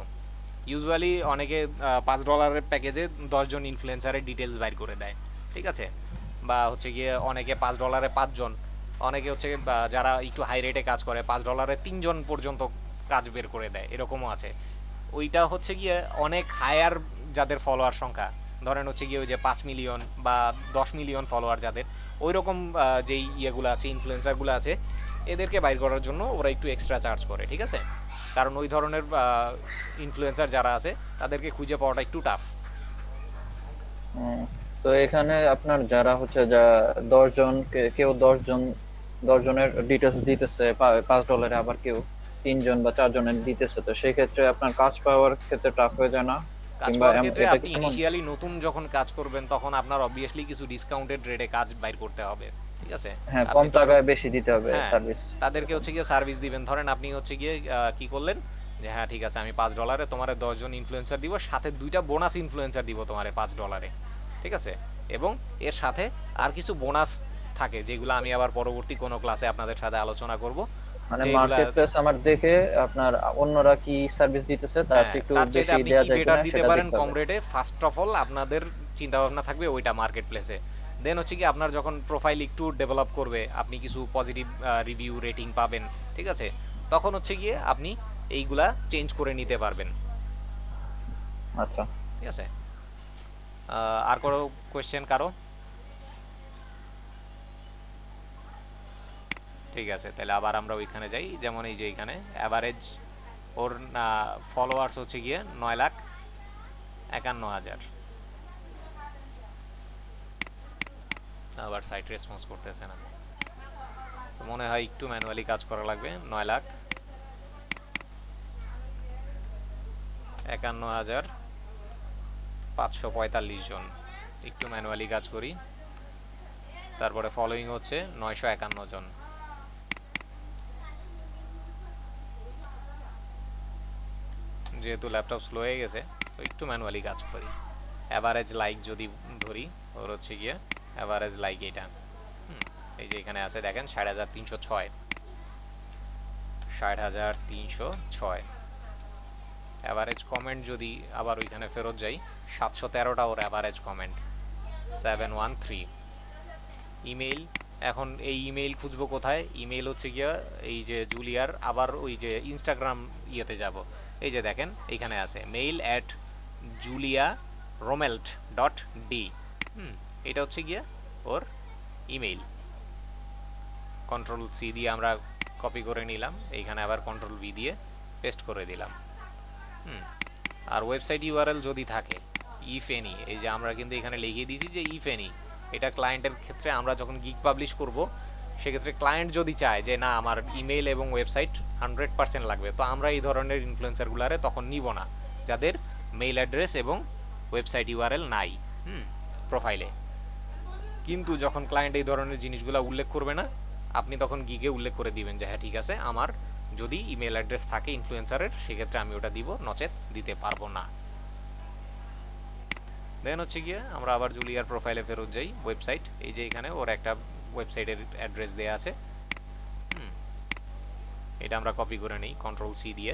ইউজুয়ালি অনেকে $5 প্যাকেজে 10জন ইনফ্লুয়েন্সারের ডিটেইলস বাইর করে দেয়, ঠিক আছে, বা হচ্ছে গিয়ে অনেকে $5 5জন, অনেকে হচ্ছে যারা একটু হাই রেটে কাজ করে $5 3জন পর্যন্ত কাজ বের করে দেয়, এরকমও আছে। ওইটা হচ্ছে গিয়ে অনেক হায়ার যাদের ফলোয়ার সংখ্যা, ধরেন হচ্ছে গিয়ে ওই যে 5 মিলিয়ন বা 10 মিলিয়ন ফলোয়ার যাদের, ওই রকম যেই ইয়েগুলো আছে ইনফ্লুয়েন্সারগুলো আছে, এদেরকে বাইর করার জন্য ওরা একটু এক্সট্রা চার্জ করে, ঠিক আছে, কারণ ওই ধরনের ইনফ্লুয়েন্সার যারা আছে তাদেরকে খুঁজে পাওয়াটা একটু টাফ। উম, তো এখানে আপনার যারা হচ্ছে যা 10 জন, কেউ 10 জনের ডিটেলস দিতেছে $5, আবার কেউ 3 জন বা 4 জনের দিতেছে, তো সেই ক্ষেত্রে আপনার কাজ পাওয়ার ক্ষেত্রে টাফ হয়ে যায় না? কাজ কিংবা পাওয়ার ক্ষেত্রে এটা কি আপনি এমন? ইনিশিয়ালি নতুন যখন কাজ করবেন তখন আপনার অবভিয়াসলি কিছু ডিসকাউন্টেড রেটে কাজ বাইর করতে হবে, ঠিক আছে। হ্যাঁ, আপনি কম ধরেন, টাকায় বেশি দিতে হবে হ্যাঁ, সার্ভিস। তাদেরকে হচ্ছে গিয়ে সার্ভিস দিবেন, ধরেন আপনি হচ্ছে গিয়ে কি করলেন যে হ্যাঁ ঠিক আছে আমি $5 তোমারে 10জন ইনফ্লুয়েন্সার দিব, সাথে 2টা বোনাস ইনফ্লুয়েন্সার দিব তোমারে $5, ঠিক আছে, এবং এর সাথে আর কিছু বোনাস থাকে যেগুলো আমি আবার পরবর্তী কোনো ক্লাসে আপনাদের সাথে আলোচনা করব, মানে যে এগুলা, মার্কেট প্লেস আমার দেখে আপনার অন্যরা কি সার্ভিস দিতেছে তার হ্যাঁ চেয়ে একটু তার চাইতে বেশি আপনি দেওয়া কি যায় বেটার কিনা দিতে সেটা পারেন দেখতে কম হবে। রেটে, ফার্স্ট অফ অল আপনাদের চিন্তা ভাবনা থাকবে ওইটা মার্কেট প্লেসে। দেন হচ্ছে কি আপনার যখন প্রোফাইল একটু ডেভেলপ করবে, আপনি কিছু পজিটিভ রিভিউ রেটিং পাবেন, ঠিক আছে, তখন হচ্ছে গিয়ে আপনি এইগুলা চেঞ্জ করে নিতে পারবেন, আচ্ছা, ঠিক আছে। আর কোনো কোয়েশ্চেন কারো? ঠিক আছে, তাহলে আবার আমরা ওইখানে যাই, যেমন এই যে এখানে অ্যাভারেজ ওর ফলোয়ার্স হচ্ছে গিয়ে 9,51,000, আবার সাইট রেসপন্স করতেছে না, তো মনে হয় একটু ম্যানুয়ালি কাজ করা লাগবে। 9,51,545 জন, একটু ম্যানুয়ালি কাজ করি। তারপরে ফলোইং হচ্ছে 951 জন। যেহেতু ল্যাপটপ স্লো হয়ে গেছে তো একটু ম্যানুয়ালি কাজ করি। অ্যাভারেজ লাইক যদি ধরি ওর হচ্ছে গিয়ে অ্যাভারেজ লাইক এটা এই যে এখানে আছে দেখেন 60,306, 60,306। অ্যাভারেজ কমেন্ট যদি আবার ওইখানে ফেরত যাই 713টা ওর অ্যাভারেজ কমেন্ট, 713। ইমেইল, এখন এই ইমেইল খুঁজবো কোথায়? ইমেইল হচ্ছে গিয়া এই যে জুলিয়ার, আবার ওই যে ইনস্টাগ্রাম ইয়েতে যাব, এই যে দেখেন এইখানে আছে mail@juliaromelt.d। এটা হচ্ছে গিয়া ওর ইমেইল। কন্ট্রোল সি দিয়ে আমরা কপি করে নিলাম, এইখানে আবার কন্ট্রোল ভি দিয়ে পেস্ট করে দিলাম। আর ওয়েবসাইট ইউআরএল যদি থাকে ইফ এনি, এই যে আমরা কিন্তু এখানে লিখিয়ে দিয়েছি যে ইফ এনি, এটা ক্লায়েন্টের ক্ষেত্রে আমরা যখন গিগ পাবলিশ করব সেক্ষেত্রে ক্লায়েন্ট যদি চায় যে না আমার ইমেল এবং ওয়েবসাইট 100% লাগবে, তো আমরা এই ধরনের ইনফ্লুয়েন্সারগুলারে তখন নিব না যাদের মেইল অ্যাড্রেস এবং ওয়েবসাইট ইউআরএল নাই প্রোফাইলে। কিন্তু যখন ক্লায়েন্ট এই ধরনের জিনিসগুলো উল্লেখ করবে না, আপনি তখন গিগে উল্লেখ করে দিবেন যে হ্যাঁ ঠিক আছে, আমার যদি ইমেল অ্যাড্রেস থাকে ইনফ্লুয়েন্সারের সেক্ষেত্রে আমি ওটা দিব, নচেত দিতে পারবো না। দেন হচ্ছে গিয়ে আমরা আবার জুলিয়ার প্রোফাইলে ফেরত যাই। ওয়েবসাইট, এই যে এখানে ওর একটা ওয়েবসাইটের অ্যাড্রেস দেয়া আছে, এটা আমরা কপি করে নিই কন্ট্রোল সি দিয়ে।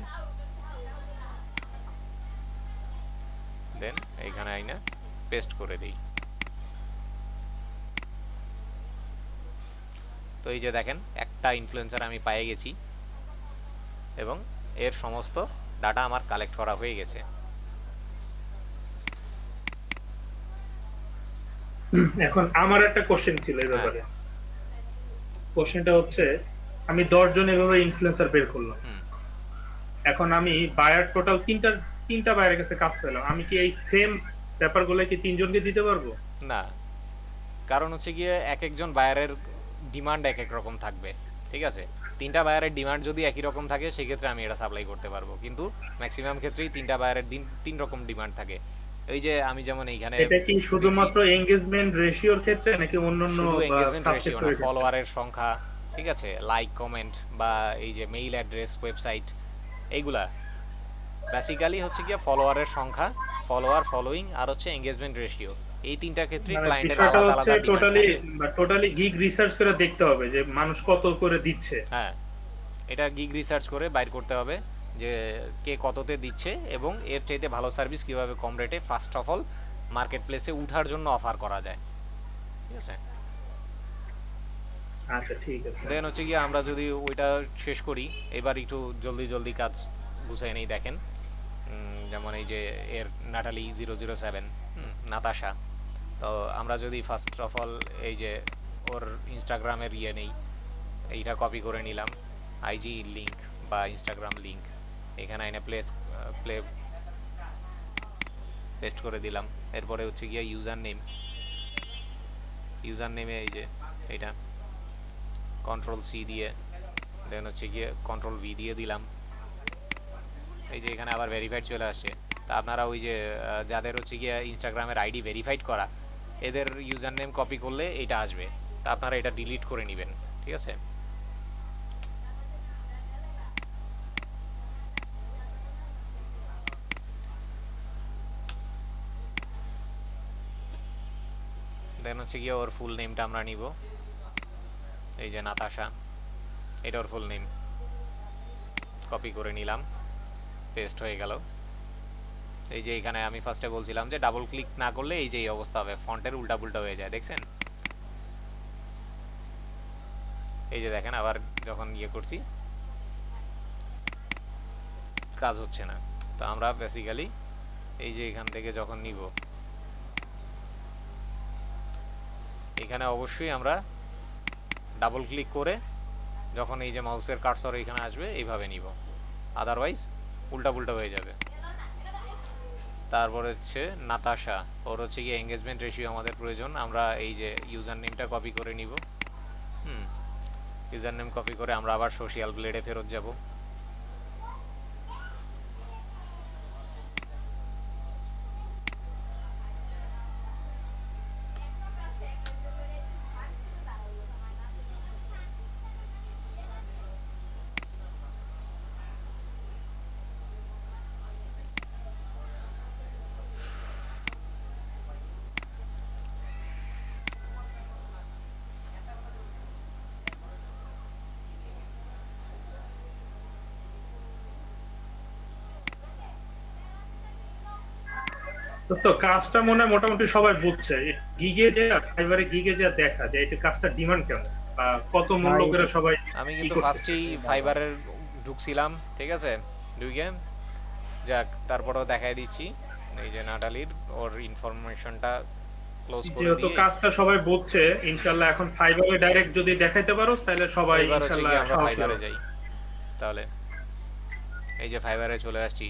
দেন এইখানে আইনা পেস্ট করে দিই। তো এই যে দেখেন একটা ইনফ্লুয়েন্সার আমি পেয়ে গেছি এবং এর সমস্ত ডাটা আমার কালেক্ট করা হয়ে গেছে। এখন আমার একটা কোশ্চেন ছিল এই ব্যাপারে। কোশ্চেনটা হচ্ছে আমি 10 জন এভাবে ইনফ্লুয়েন্সার বের করলাম, এখন আমি বায়ার টোটাল তিনটা বায়ারের কাছে কাজ পেলাম, আমি কি এই সেম ব্যাপারগুলো কি 3 জনকে দিতে পারবো? না, কারণ হচ্ছে গিয়ে এক একজন বায়ারের ডিমান্ড এক এক রকম থাকবে, ঠিক আছে? তিনটা বায়ারের ডিমান্ড যদি একই রকম থাকে সেক্ষেত্রে আমি এটা সাপ্লাই করতে পারবো, কিন্তু ম্যাক্সিমাম ক্ষেত্রেই তিনটা বায়ারের তিন রকম ডিমান্ড থাকে। এই যে আমি যেমন এইখানে এটা কি শুধুমাত্র এনগেজমেন্ট রেশিওর ক্ষেত্রে নাকি অন্যান্য শুধু এনগেজমেন্ট রেশিও না, সাবসেক্টর? ফলোয়ারের সংখ্যা, ঠিক আছে, লাইক কমেন্ট বা এই যে মেইল অ্যাড্রেস ওয়েবসাইট, এইগুলা বেসিক্যালি হচ্ছে কি ফলোয়ারের সংখ্যা, ফলোয়ার ফলোইং আর হচ্ছে এনগেজমেন্ট রেশিও, এই তিনটা ক্ষেত্রে মানে ক্লায়েন্টের বিষয়টা আলাদা হচ্ছে আলাদা টোটালি গিগ রিসার্চ করে দেখতে হবে যে মানুষ কত করে দিচ্ছে। হ্যাঁ, এটা গিগ রিসার্চ করে বাইর করতে হবে যে কে কততে দিচ্ছে এবং এর চাইতে ভালো সার্ভিস কিভাবে কম রেটে ফার্স্ট অফ অল মার্কেট প্লেসে উঠার জন্য অফার করা যায়, ঠিক আছে? আচ্ছা ঠিক আছে। দেন হচ্ছে গিয়ে আমরা যদি ওইটা শেষ করি, এবার একটু জলদি জলদি কাজ বুঝাই নেই। দেখেন যেমন এই যে এর নাটালি 007, নাতাশা, তো আমরা যদি ফার্স্ট অফ অল এই যে ওর ইনস্টাগ্রামের ইয়ে নেই, এইটা কপি করে নিলাম, আইজি লিঙ্ক বা ইনস্টাগ্রাম লিঙ্ক, এখানে আইনে পেস্ট করে দিলাম। এরপরে হচ্ছে গিয়ে ইউজার নেমে এই যে এইটা কন্ট্রোল সি দিয়ে, দেন হচ্ছে গিয়ে কন্ট্রোল ভি দিয়ে দিলাম। এই যে এখানে আবার ভেরিফাইড চলে আসছে। তা আপনারা ওই যে যাদের হচ্ছে গিয়ে ইনস্টাগ্রামের আইডি ভেরিফাইড করা, এদের ইউজার নেম কপি করলে এটা আসবে, তা আপনারা এটা ডিলিট করে নেবেন, ঠিক আছে? দেন হচ্ছে গিয়ে ওর ফুল নেমটা আমরা নিব, এই যে নাতাশা, এটা ওর ফুল নেম, কপি করে নিলাম, পেস্ট হয়ে গেল। এই যে এখানে আমি ফার্স্টে বলছিলাম যে ডাবল ক্লিক না করলে এই যে এই অবস্থা হবে, ফন্টের উল্টা পুল্টা হয়ে যায়, দেখছেন? এই যে দেখেন আবার যখন ইয়ে করছি কাজ হচ্ছে না। তো আমরা বেসিক্যালি এই যে এখান থেকে যখন নিব, এখানে অবশ্যই আমরা ডাবল ক্লিক করে যখন এই যে মাউসের কার্সর এখানে আসবে এইভাবে নিব, আদারওয়াইজ উল্টা পুল্টা হয়ে যাবে। তারপর হচ্ছে নাতাশা, ওর হচ্ছে গিয়ে এঙ্গেজমেন্ট রেশিও আমাদের প্রয়োজন, আমরা এই যে ইউজার নেমটা কপি করে নিব। ইউজার নেম কপি করে আমরা আবার সোশ্যাল ব্লেডে ফেরত যাব। তো কাজটা মনে হয় মোটামুটি সবাই বুঝছে। গিগে যে ফাইবারে গিগে যে দেখা যায় এটা কাজটা ডিমান্ড কেমন বা কত মূল্য ভাই করে সবাই আমি ই কিন্তু করতেছে। ফার্স্টেই বাবা ফাইবারের ঢুকছিলাম, ঠিক আছে, ঢুকে যাক তারপরেও দেখাই দিচ্ছি। এই যে নাটালির ওর ইনফরমেশনটা ক্লোজ করে যেহেতু দিয়ে কাজটা সবাই বুঝছে, ইনশাল্লাহ এখন ফাইবারে ডাইরেক্ট যদি দেখাইতে পারো তাহলে সবাই এইবার হচ্ছে ইনশাল্লাহ কি আমরা সাহসী ফাইবারে হবে। যাই তাহলে। এই যে ফাইবারে চলে আসছি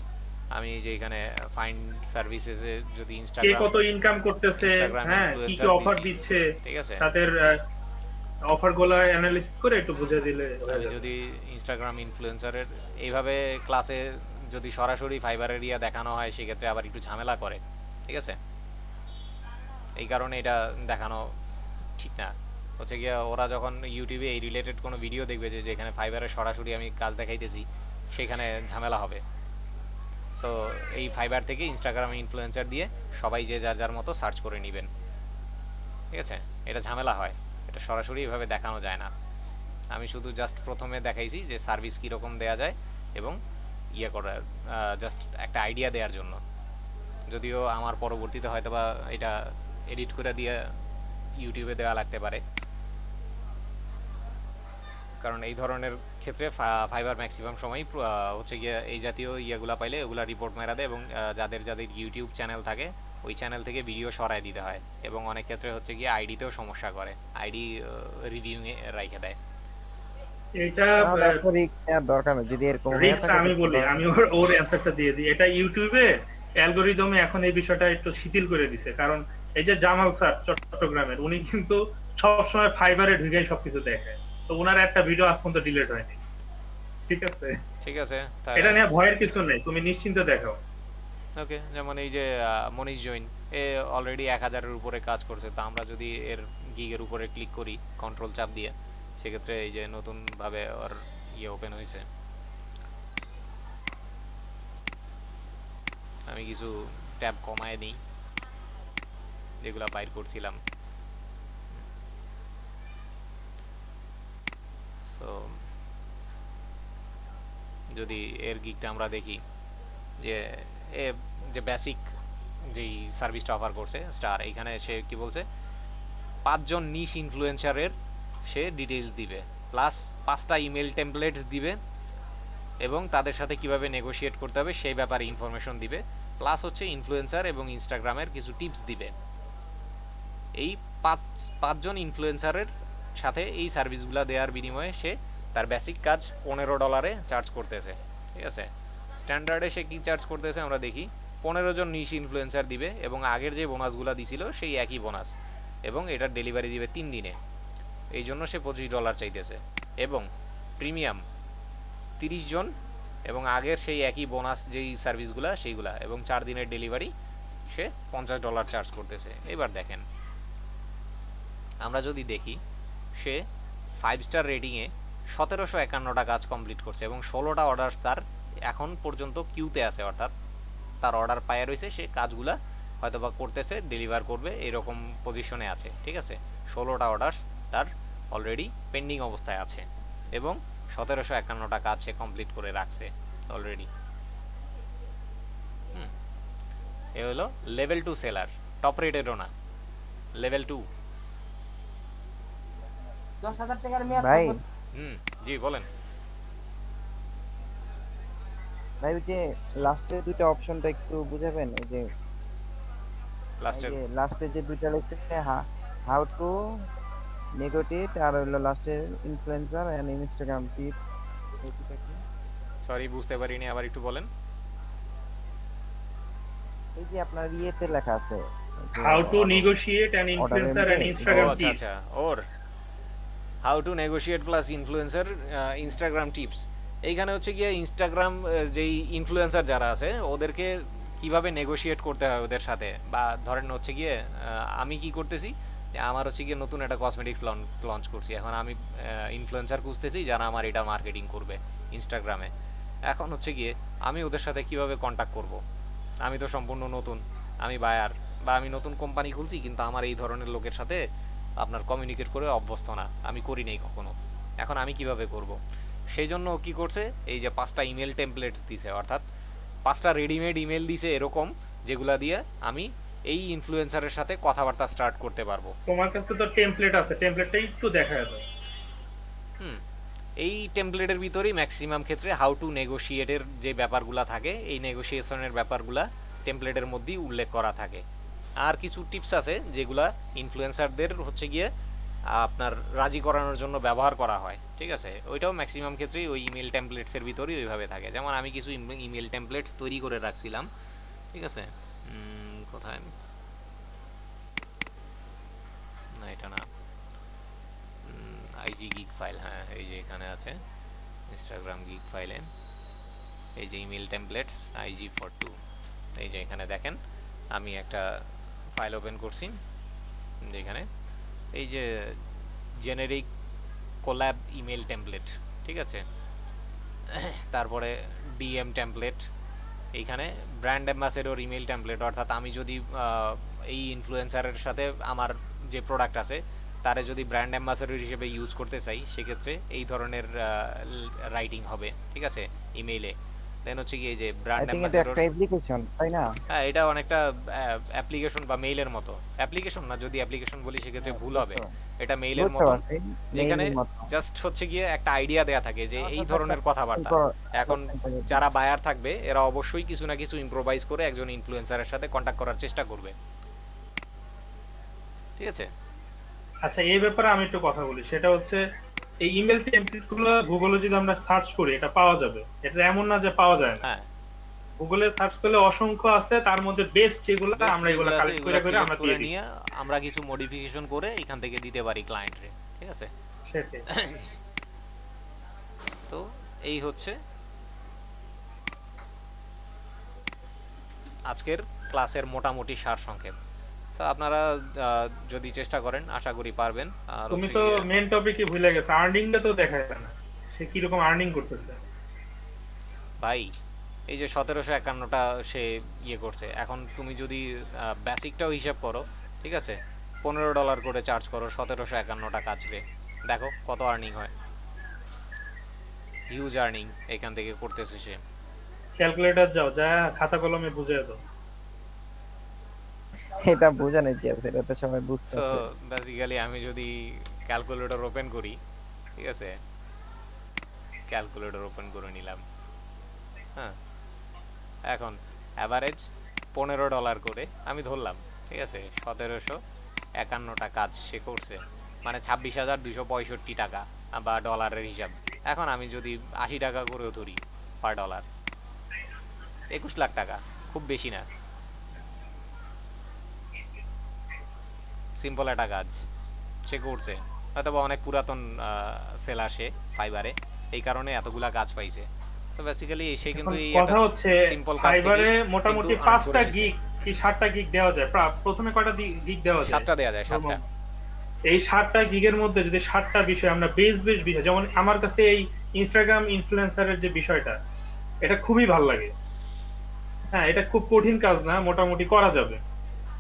আমি, এই যে এখানে ফাইন্ড সার্ভিসেসে যদি কে ইনস্টাগ্রাম কত ইনকাম করতেছে, ইনস্টাগ্রাম হ্যাঁ কি কি ইনফ্লুয়েন্সার অফার দিছি, দিচ্ছে, ঠিক আছে। তাদের অফার গুলা অ্যানালিসিস করে একটু বুঝে দিলে হয়ে আমি যাবে। যদি ইনস্টাগ্রাম ইনফ্লুয়েন্সারের এইভাবে ক্লাসে যদি সরাসরি ফাইবারের ইয়া দেখানো হয় সেক্ষেত্রে আবার একটু ঝামেলা করে, ঠিক আছে। এই কারণে এটা দেখানো ঠিক না। হচ্ছে গিয়ে ওরা যখন ইউটিউবে এই রিলেটেড কোনো ভিডিও দেখবে যে যেখানে ফাইবারে সরাসরি আমি কাজ দেখাইতেছি, সেখানে ঝামেলা হবে। তো এই ফাইবার থেকে ইনস্টাগ্রামে ইনফ্লুয়েন্সার দিয়ে সবাই যে যার যার মতো সার্চ করে নেবেন, ঠিক আছে। এটা ঝামেলা হয়, এটা সরাসরি এভাবে দেখানো যায় না। আমি শুধু জাস্ট প্রথমে দেখাইছি যে সার্ভিস কীরকম দেয়া যায় এবং ইয়ে করার, জাস্ট একটা আইডিয়া দেওয়ার জন্য। যদিও আমার পরবর্তীতে হয়তো বা এটা এডিট করে দিয়ে ইউটিউবে দেওয়া লাগতে পারে, কারণ এই ধরনের ক্ষেত্রে ফাইবার ম্যাক্সিমাম সময় হচ্ছে গিয়ে এই জাতীয় ইয়েগুলা পাইলে ওগুলা রিপোর্ট মেরা দেয় এবং যাদের যাদের ইউটিউব চ্যানেল থাকে ওই চ্যানেল থেকে ভিডিও সরায় দিতে হয় এবং অনেক ক্ষেত্রে হচ্ছে গিয়ে আইডিতেও সমস্যা করে, আইডি রিভিউয়ে রাইখে দেয়। এটা তাহলে এত রিস্ক নেওয়ার দরকার নেই যদি এরকম হয়ে রিস্ক থাকে আমি বলি, তো আমি ওর অ্যান্সারটা দিয়ে দিই। এটা ইউটিউবে অ্যালগরিদমে এখন এই বিষয়টা একটু শিথিল করে দিছে, কারণ এই যে জামাল স্যার চট্টগ্রামের, উনি কিন্তু সবসময় ফাইবারে ঢুকেই সবকিছু দেখে। তো ওনার একটা ভিডিও আজ পর্যন্ত ডিলিট হয়নি, ঠিক আছে। ঠিক আছে এটা তাহলে। নিয়ে ভয়ের কিছু নেই, তুমি নিশ্চিন্তে দেখাও। ওকে, যেমন এই যে মনীষ জৈন, এ অলরেডি 1000-এর উপরে কাজ করছে। তো আমরা যদি এর গিগের উপরে ক্লিক করি কন্ট্রোল চাপ দিয়ে, সেক্ষেত্রে এই যে নতুনভাবে ওর ইয়ে ওপেন হয়েছে। আমি কিছু ট্যাব কমায় নিই যেগুলো বাইর করছিলাম। তো যদি এর গিগটা আমরা দেখি যে এ যে বেসিক যেই সার্ভিসটা অফার করছে স্টার, এইখানে সে কি বলছে 5 জন নিশ ইনফ্লুয়েন্সারের সে ডিটেইলস দিবে, প্লাস 5টা ইমেল টেমপ্লেটস দিবে এবং তাদের সাথে কিভাবে নেগোশিয়েট করতে হবে সেই ব্যাপারে ইনফরমেশন দিবে, প্লাস হচ্ছে ইনফ্লুয়েন্সার এবং ইনস্টাগ্রামের কিছু টিপস দিবে। এই পাঁচজন ইনফ্লুয়েন্সারের সাথে এই সার্ভিসগুলো দেওয়ার বিনিময়ে সে তার বেসিক কাজ $15 চার্জ করতেছে, ঠিক আছে। স্ট্যান্ডার্ডে সে কি চার্জ করতেছে আমরা দেখি। 15 জন নিশ ইনফ্লুয়েন্সার দিবে এবং আগের যে বোনাসগুলো দিছিল সেই একই বোনাস, এবং এটার ডেলিভারি দিবে 3 দিনে, এই জন্য সে $25 চাইতেছে। এবং প্রিমিয়াম 30 জন এবং আগের সেই একই বোনাস যেই সার্ভিসগুলো সেইগুলা, এবং 4 দিনের ডেলিভারি সে $50 চার্জ করতেছে। এবার দেখেন, আমরা যদি দেখি সে 5 স্টার রেটিংয়ে 1751টা কাজ কমপ্লিট করছে এবং 16টা অর্ডার তার এখন পর্যন্ত কিউতে আছে, অর্থাৎ তার অর্ডার পায়ে রয়েছে, সে কাজগুলা হয়তো বা করতেছে, ডেলিভার করবে, এরকম পজিশনে আছে, ঠিক আছে। 16টা অর্ডার তার অলরেডি পেন্ডিং অবস্থায় আছে এবং 1751টা কাজ সে কমপ্লিট করে রাখছে অলরেডি। এ হলো লেভেল 2 সেলার, টপ রেটেডও না, লেভেল 2। 10,000 টাকার মেয়াদ ভাই জি বলেন। ভাই ওই যে লাস্টের দুইটা অপশনটা একটু বুঝাবেন, ওই যে লাস্টের লাস্টে যে দুইটা লিখছে হাউ টু নেগোটিয়েট আর হলো লাস্টের ইনফ্লুয়েন্সার এন্ড ইনস্টাগ্রাম টিপস, এই দুইটা কি? সরি বুঝতে পারিনি, আবার একটু বলেন। এই যে আপনার ইয়েতে লেখা আছে যে how to negotiate an influencer অর্ডারের এন্ড মধ্যে ও ইনস্টাগ্রাম আচ্ছা টিপস। আচ্ছা, ওর how to negotiate plus influencer Instagram tips. এইখানে হচ্ছে গিয়ে ইনস্টাগ্রাম যেই ইনফ্লুয়েন্সার যারা আছে ওদেরকে কিভাবে নেগোশিয়েট করতে হয় ওদের সাথে, বা ধরেন হচ্ছে গিয়ে আমি কি করতেছি যে আমার হচ্ছে গিয়ে নতুন একটা কসমেটিক্স লঞ্চ করছি, এখন আমি ইনফ্লুয়েন্সার খুঁজতেছি যারা আমার এটা মার্কেটিং করবে ইনস্টাগ্রামে। এখন হচ্ছে গিয়ে আমি ওদের সাথে কিভাবে কন্ট্যাক্ট করব, আমি তো সম্পূর্ণ নতুন, আমি বায়ার বা আমি নতুন কোম্পানি খুলছি, কিন্তু আমার এই ধরনের লোকের সাথে আপনার কমিউনিকেট করে অভ্যস্ত না, আমি করি নাই কখনো, এখন আমি কিভাবে করব। সেই জন্য কি করছে, এই যে 5টা ইমেল টেমপ্লেটস দিছে, অর্থাৎ 5টা রেডিমেড ইমেল দিছে এরকম যেগুলা দিয়ে আমি এই ইনফ্লুয়েন্সারের সাথে কথাবার্তা স্টার্ট করতে পারবো। তোমার কাছে তো টেমপ্লেট আছে, টেমপ্লেটটা একটু দেখায় দাও। হুম, এই টেমপ্লেটের ভিতরেই ম্যাক্সিমাম ক্ষেত্রে হাউ টু নেগোশিয়েটের যে ব্যাপারগুলা থাকে, এই নেগোশিয়েশনের ব্যাপারগুলা টেমপ্লেটের মধ্যেই উল্লেখ করা থাকে। আর কিছু টিপস আছে যেগুলা ইনফ্লুয়েন্সারদের হচ্ছে গিয়ে আপনার রাজি করানোর জন্য ব্যবহার করা হয়, ঠিক আছে? ওইটাও ম্যাক্সিমাম ক্ষেত্রেই ওই ইমেল টেমপ্লেটসের ভিতরেই ওইভাবে থাকে। যেমন আমি কিছু ইমেল টেমপ্লেটস তৈরি করে রাখছিলাম, ঠিক আছে? কোথায়, না এটা না, আইজি গিগ ফাইল, হ্যাঁ এই যে এখানে আছে ইনস্টাগ্রাম গিগ ফাইলে, এই যে ইমেল টেমপ্লেটস IG42, এই যে এখানে দেখেন আমি একটা ফাইল ওপেন করছি যেখানে এই যে জেনেরিক কোল্যাব ইমেল টেমপ্লেট, ঠিক আছে? তারপরে ডিএম টেমপ্লেট, এইখানে ব্র্যান্ড অ্যাম্বাসেডর ইমেল টেমপ্লেট, অর্থাৎ আমি যদি এই ইনফ্লুয়েন্সারের সাথে আমার যে প্রোডাক্ট আছে তারে যদি ব্র্যান্ড অ্যাম্বাসেডর হিসেবে ইউজ করতে চাই, সেক্ষেত্রে এই ধরনের রাইটিং হবে, ঠিক আছে, ইমেইলে। দেন হচ্ছে কি এই যে আই ব্র্যান্ড থিংক এটা অ্যাম্বাসেডর, একটা অ্যাপ্লিকেশন, তাই না? হ্যাঁ এটা অনেকটা অ্যাপ্লিকেশন বা মেইলের মতো। অ্যাপ্লিকেশন না, যদি অ্যাপ্লিকেশন বলি সেক্ষেত্রে ভুল হবে, এটা মেইলের বুঝতে মতো, পারছি, যেখানে মেইলের মতো। জাস্ট হচ্ছে গিয়ে একটা আইডিয়া দেয়া থাকে যে এই ধরনের কথাবার্তা। এখন এখন যারা বায়ার থাকবে এরা অবশ্যই কিছু না কিছু ইম্প্রোভাইজ করে একজন ইনফ্লুয়েন্সারের সাথে কন্ট্যাক্ট করার চেষ্টা করবে, ঠিক আছে? আচ্ছা, এই ব্যাপারে আমি একটু কথা বলি। সেটা হচ্ছে এই ইমেল টেমপ্লেট গুলো গুগলে যদি আমরা সার্চ করি এটা পাওয়া যাবে, এটা এমন না যে পাওয়া যায় না। হ্যাঁ, গুগলে সার্চ করলে অসংখ্য আছে, তার মধ্যে বেস্ট যেগুলো আমরা এগুলো যেগুলো আছে কালেক্ট এগুলো করে আমরা সিলেক্ট দিয়ে করে দিই। নিয়ে আমরা কিছু মডিফিকেশন করে এখান থেকে দিতে পারি ক্লায়েন্টরে, ঠিক আছে? সেটাই। তো এই হচ্ছে আজকের ক্লাসের মোটামুটি সারসংক্ষেপ। তো আপনারা যদি চেষ্টা করেন আশা করি পারবেন। আর তুমি হচ্ছে তো গিয়ে মেন টপিকই ভুলে গেছো, আর্নিংটা তো দেখায় না, সে কিরকম আর্নিং করতেছে। ভাই এই যে 1751টা সে ইয়ে করছে, এখন তুমি যদি বেসিকটাও হিসাব করো, ঠিক আছে, $15 করে চার্জ করো 1751টা কাজরে, দেখো কত আর্নিং হয়। হিউজ আর্নিং এখান থেকে করতেছে সে। ক্যালকুলেটর যাও, যা খাতা কলমে বুঝে দাও। এটা বোঝানোর কি আছে, এটা তো সবাই তো বুঝতেছে। বেসিক্যালি আমি যদি ক্যালকুলেটর ওপেন করি, ঠিক আছে, ক্যালকুলেটর ওপেন করে নিলাম, হ্যাঁ, এখন অ্যাভারেজ $15 করে আমি ধরলাম, ঠিক আছে, 1751টা কাজ সে করছে, মানে 26,265 টাকা বা ডলারের হিসাব। এখন আমি যদি 80 টাকা করেও ধরি পার ডলার, 21 লাখ টাকা, খুব বেশি না, সিম্পল একটা কাজ সে করছে। হয়তো বা অনেক পুরাতন সেলার সে ফাইবারে, এই কারণে এতগুলা কাজ পাইছে। তো বেসিক্যালি সে কিন্তু এই একটা কথা হচ্ছে সিম্পল কাজ থেকে ফাইবারে মোটামুটি কিন্তু earn করে 5টা নিছে। গিগ কি 7টা গিগ দেওয়া যায়। প্রথমে কয়টা গিগ দেওয়া যায়? 7টা দেয়া যায়, 7টা। এই 7টা গিগের মধ্যে যদি 7টা বিষয় আমরা বেশ বিষয়, যেমন আমার কাছে এই ইনস্টাগ্রাম ইনফ্লুয়েন্সারের যে বিষয়টা, এটা খুবই ভালো লাগে। হ্যাঁ, এটা খুব কঠিন কাজ না, মোটামুটি করা যাবে।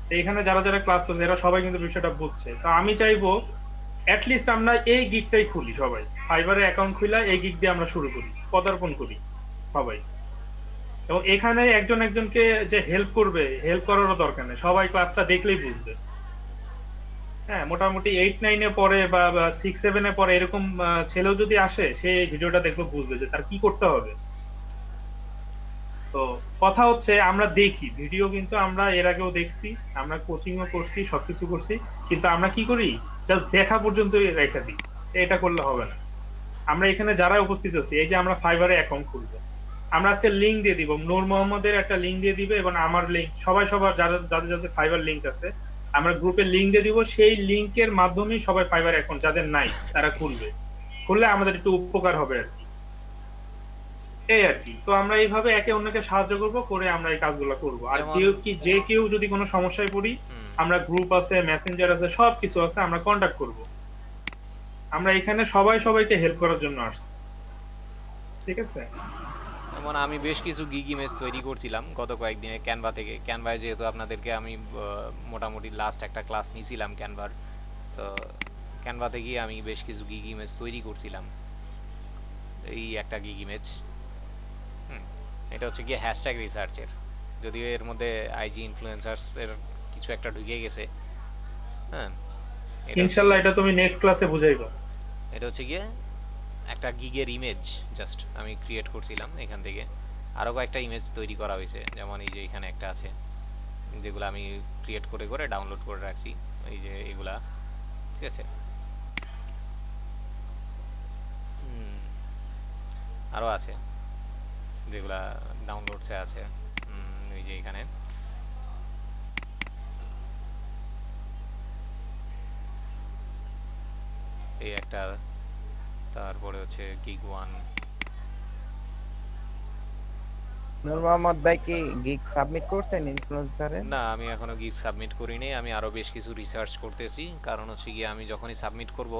তো এখানে যারা যারা ক্লাস করছে এরা সবাই কিন্তু বিষয়টা বুঝছে। তো আমি চাইবো লিস্ট আমরা এই গিগটাই খুলি, সবাই ফাইবারে অ্যাকাউন্ট খুলে এই গিগ দিয়ে আমরা শুরু করি, পদার্পণ করি সবাই। এবং এখানে একজন একজনকে যে হেল্প করবে, হেল্প করারও দরকার নেই, সবাই ক্লাসটা দেখলেই বুঝবে। হ্যাঁ, মোটামুটি 8-9 এ পরে বা 6-7 এ পরে এরকম ছেলেও যদি আসে, সে এই ভিডিওটা দেখলে বুঝবে যে তার কি করতে হবে। তো কথা হচ্ছে আমরা দেখি ভিডিও, কিন্তু আমরা এর আগেও দেখছি, আমরা কোচিংও করছি, সবকিছু করছি, কিন্তু আমরা কি করি, জাস্ট দেখা পর্যন্ত রেখে দিই। এটা করলে হবে না। আমরা এখানে যারা উপস্থিত আছি, এই যে আমরা ফাইবারে অ্যাকাউন্ট খুলবো, আমরা আজকে লিংক দিয়ে দিব, নূর মোহাম্মদের একটা লিংক দিয়ে দিবে এবং আমার লিংক, সবাই সবার যাদের যাদের যাদের ফাইবার লিংক আছে আমরা গ্রুপে লিংক দিয়ে দিব। সেই লিংকের মাধ্যমেই সবাই ফাইবার অ্যাকাউন্ট যাদের নাই তারা খুলবে, খুললে আমাদের একটু উপকার হবে আর কি, এই আর কি। তো আমরা এইভাবে একে অন্যকে সাহায্য করব, করে আমরা এই কাজগুলো করব। আর যে কেউ যদি কোনো সমস্যায় পড়ি, আমরা গ্রুপ আছে, মেসেঞ্জার আছে, সবকিছু আছে, আমরা কন্টাক্ট করব। আমরা এখানে সবাই সবাইকে হেল্প করার জন্য আসছি, ঠিক আছে? যেমন আমি বেশ কিছু গিগ ইমেজ তৈরি করছিলাম গত কয়েকদিনে ক্যানভা থেকে। ক্যানভায় যেহেতু আপনাদেরকে আমি মোটামুটি লাস্ট একটা ক্লাস নিয়েছিলাম ক্যানভার, তো ক্যানভা থেকেই আমি বেশ কিছু গিগ ইমেজ তৈরি করছিলাম। এই একটা গিগ ইমেজ, এটা হচ্ছে গিয়ে হ্যাশট্যাগ রিসার্চের, যদিও এর মধ্যে আইজি ইনফ্লুয়েন্সার্স এর কিছু একটা ঢুকে গেছে। হ্যাঁ, এটা হচ্ছে ইনশাল্লাহ গিয়ে এটা তুমি নেক্সট ক্লাসে বুঝাইবা। এটা হচ্ছে গিয়ে একটা গিগের ইমেজ জাস্ট আমি ক্রিয়েট করছিলাম এখান থেকে। আরো কয়েকটা ইমেজ তৈরি করা হয়েছে, যেমন এই যে এখানে একটা আছে, যেগুলো আমি ক্রিয়েট করে করে ডাউনলোড করে রাখছি। এই যে এগুলা, ঠিক আছে। হুম, আরো আছে যেগুলা ডাউনলোডসে আছে। এই যে এখানে এই একটা, তারপরে হচ্ছে গিগ ওয়ান। নূর মোহাম্মদ ভাই কি গিগ সাবমিট করছেন ইনফ্লুয়েন্সারে? না, আমি এখনো গিগ সাবমিট করিনি। আমি আরো বেশ কিছু রিসার্চ করতেছি, কারণ হচ্ছে গিয়ে আমি যখনই সাবমিট করব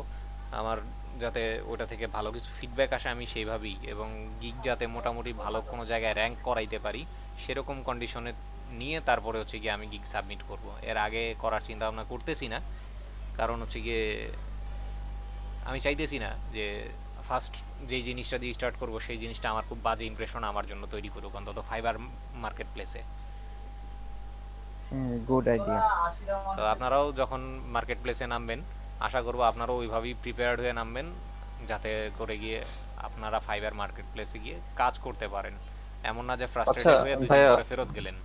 আমার যাতে ওটা থেকে ভালো কিছু ফিডব্যাক আসে আমি সেইভাবেই, এবং গিগ যাতে মোটামুটি ভালো কোনো জায়গায় র্যাঙ্ক করাইতে পারি সেরকম কন্ডিশনে নিয়ে তারপরে হচ্ছে গিয়ে আমি গিগ সাবমিট করব। এর আগে করার চিন্তা ভাবনা করতেছি না, কারণ হচ্ছে গিয়ে আমি চাইতেছি না যে ফার্স্ট যেই জিনিসটা দিয়ে স্টার্ট করব সেই জিনিসটা আমার খুব বাজে ইমপ্রেশন আমার জন্য তৈরি করুক, অন্তত ফাইবার মার্কেট প্লেসে। Good idea. তো আপনারাও যখন মার্কেট প্লেসে নামবেন আশা করব আপনারাও ওইভাবেই প্রিপেয়ার্ড হয়ে নামবেন, যাতে করে গিয়ে আপনারা ফাইবার মার্কেট প্লেসে গিয়ে কাজ করতে পারেন। এমন না যে আচ্ছা ফ্রাস্ট্রেটেড হয়ে দুই দিন ভাইয়া, পরে ফেরত গেলেন।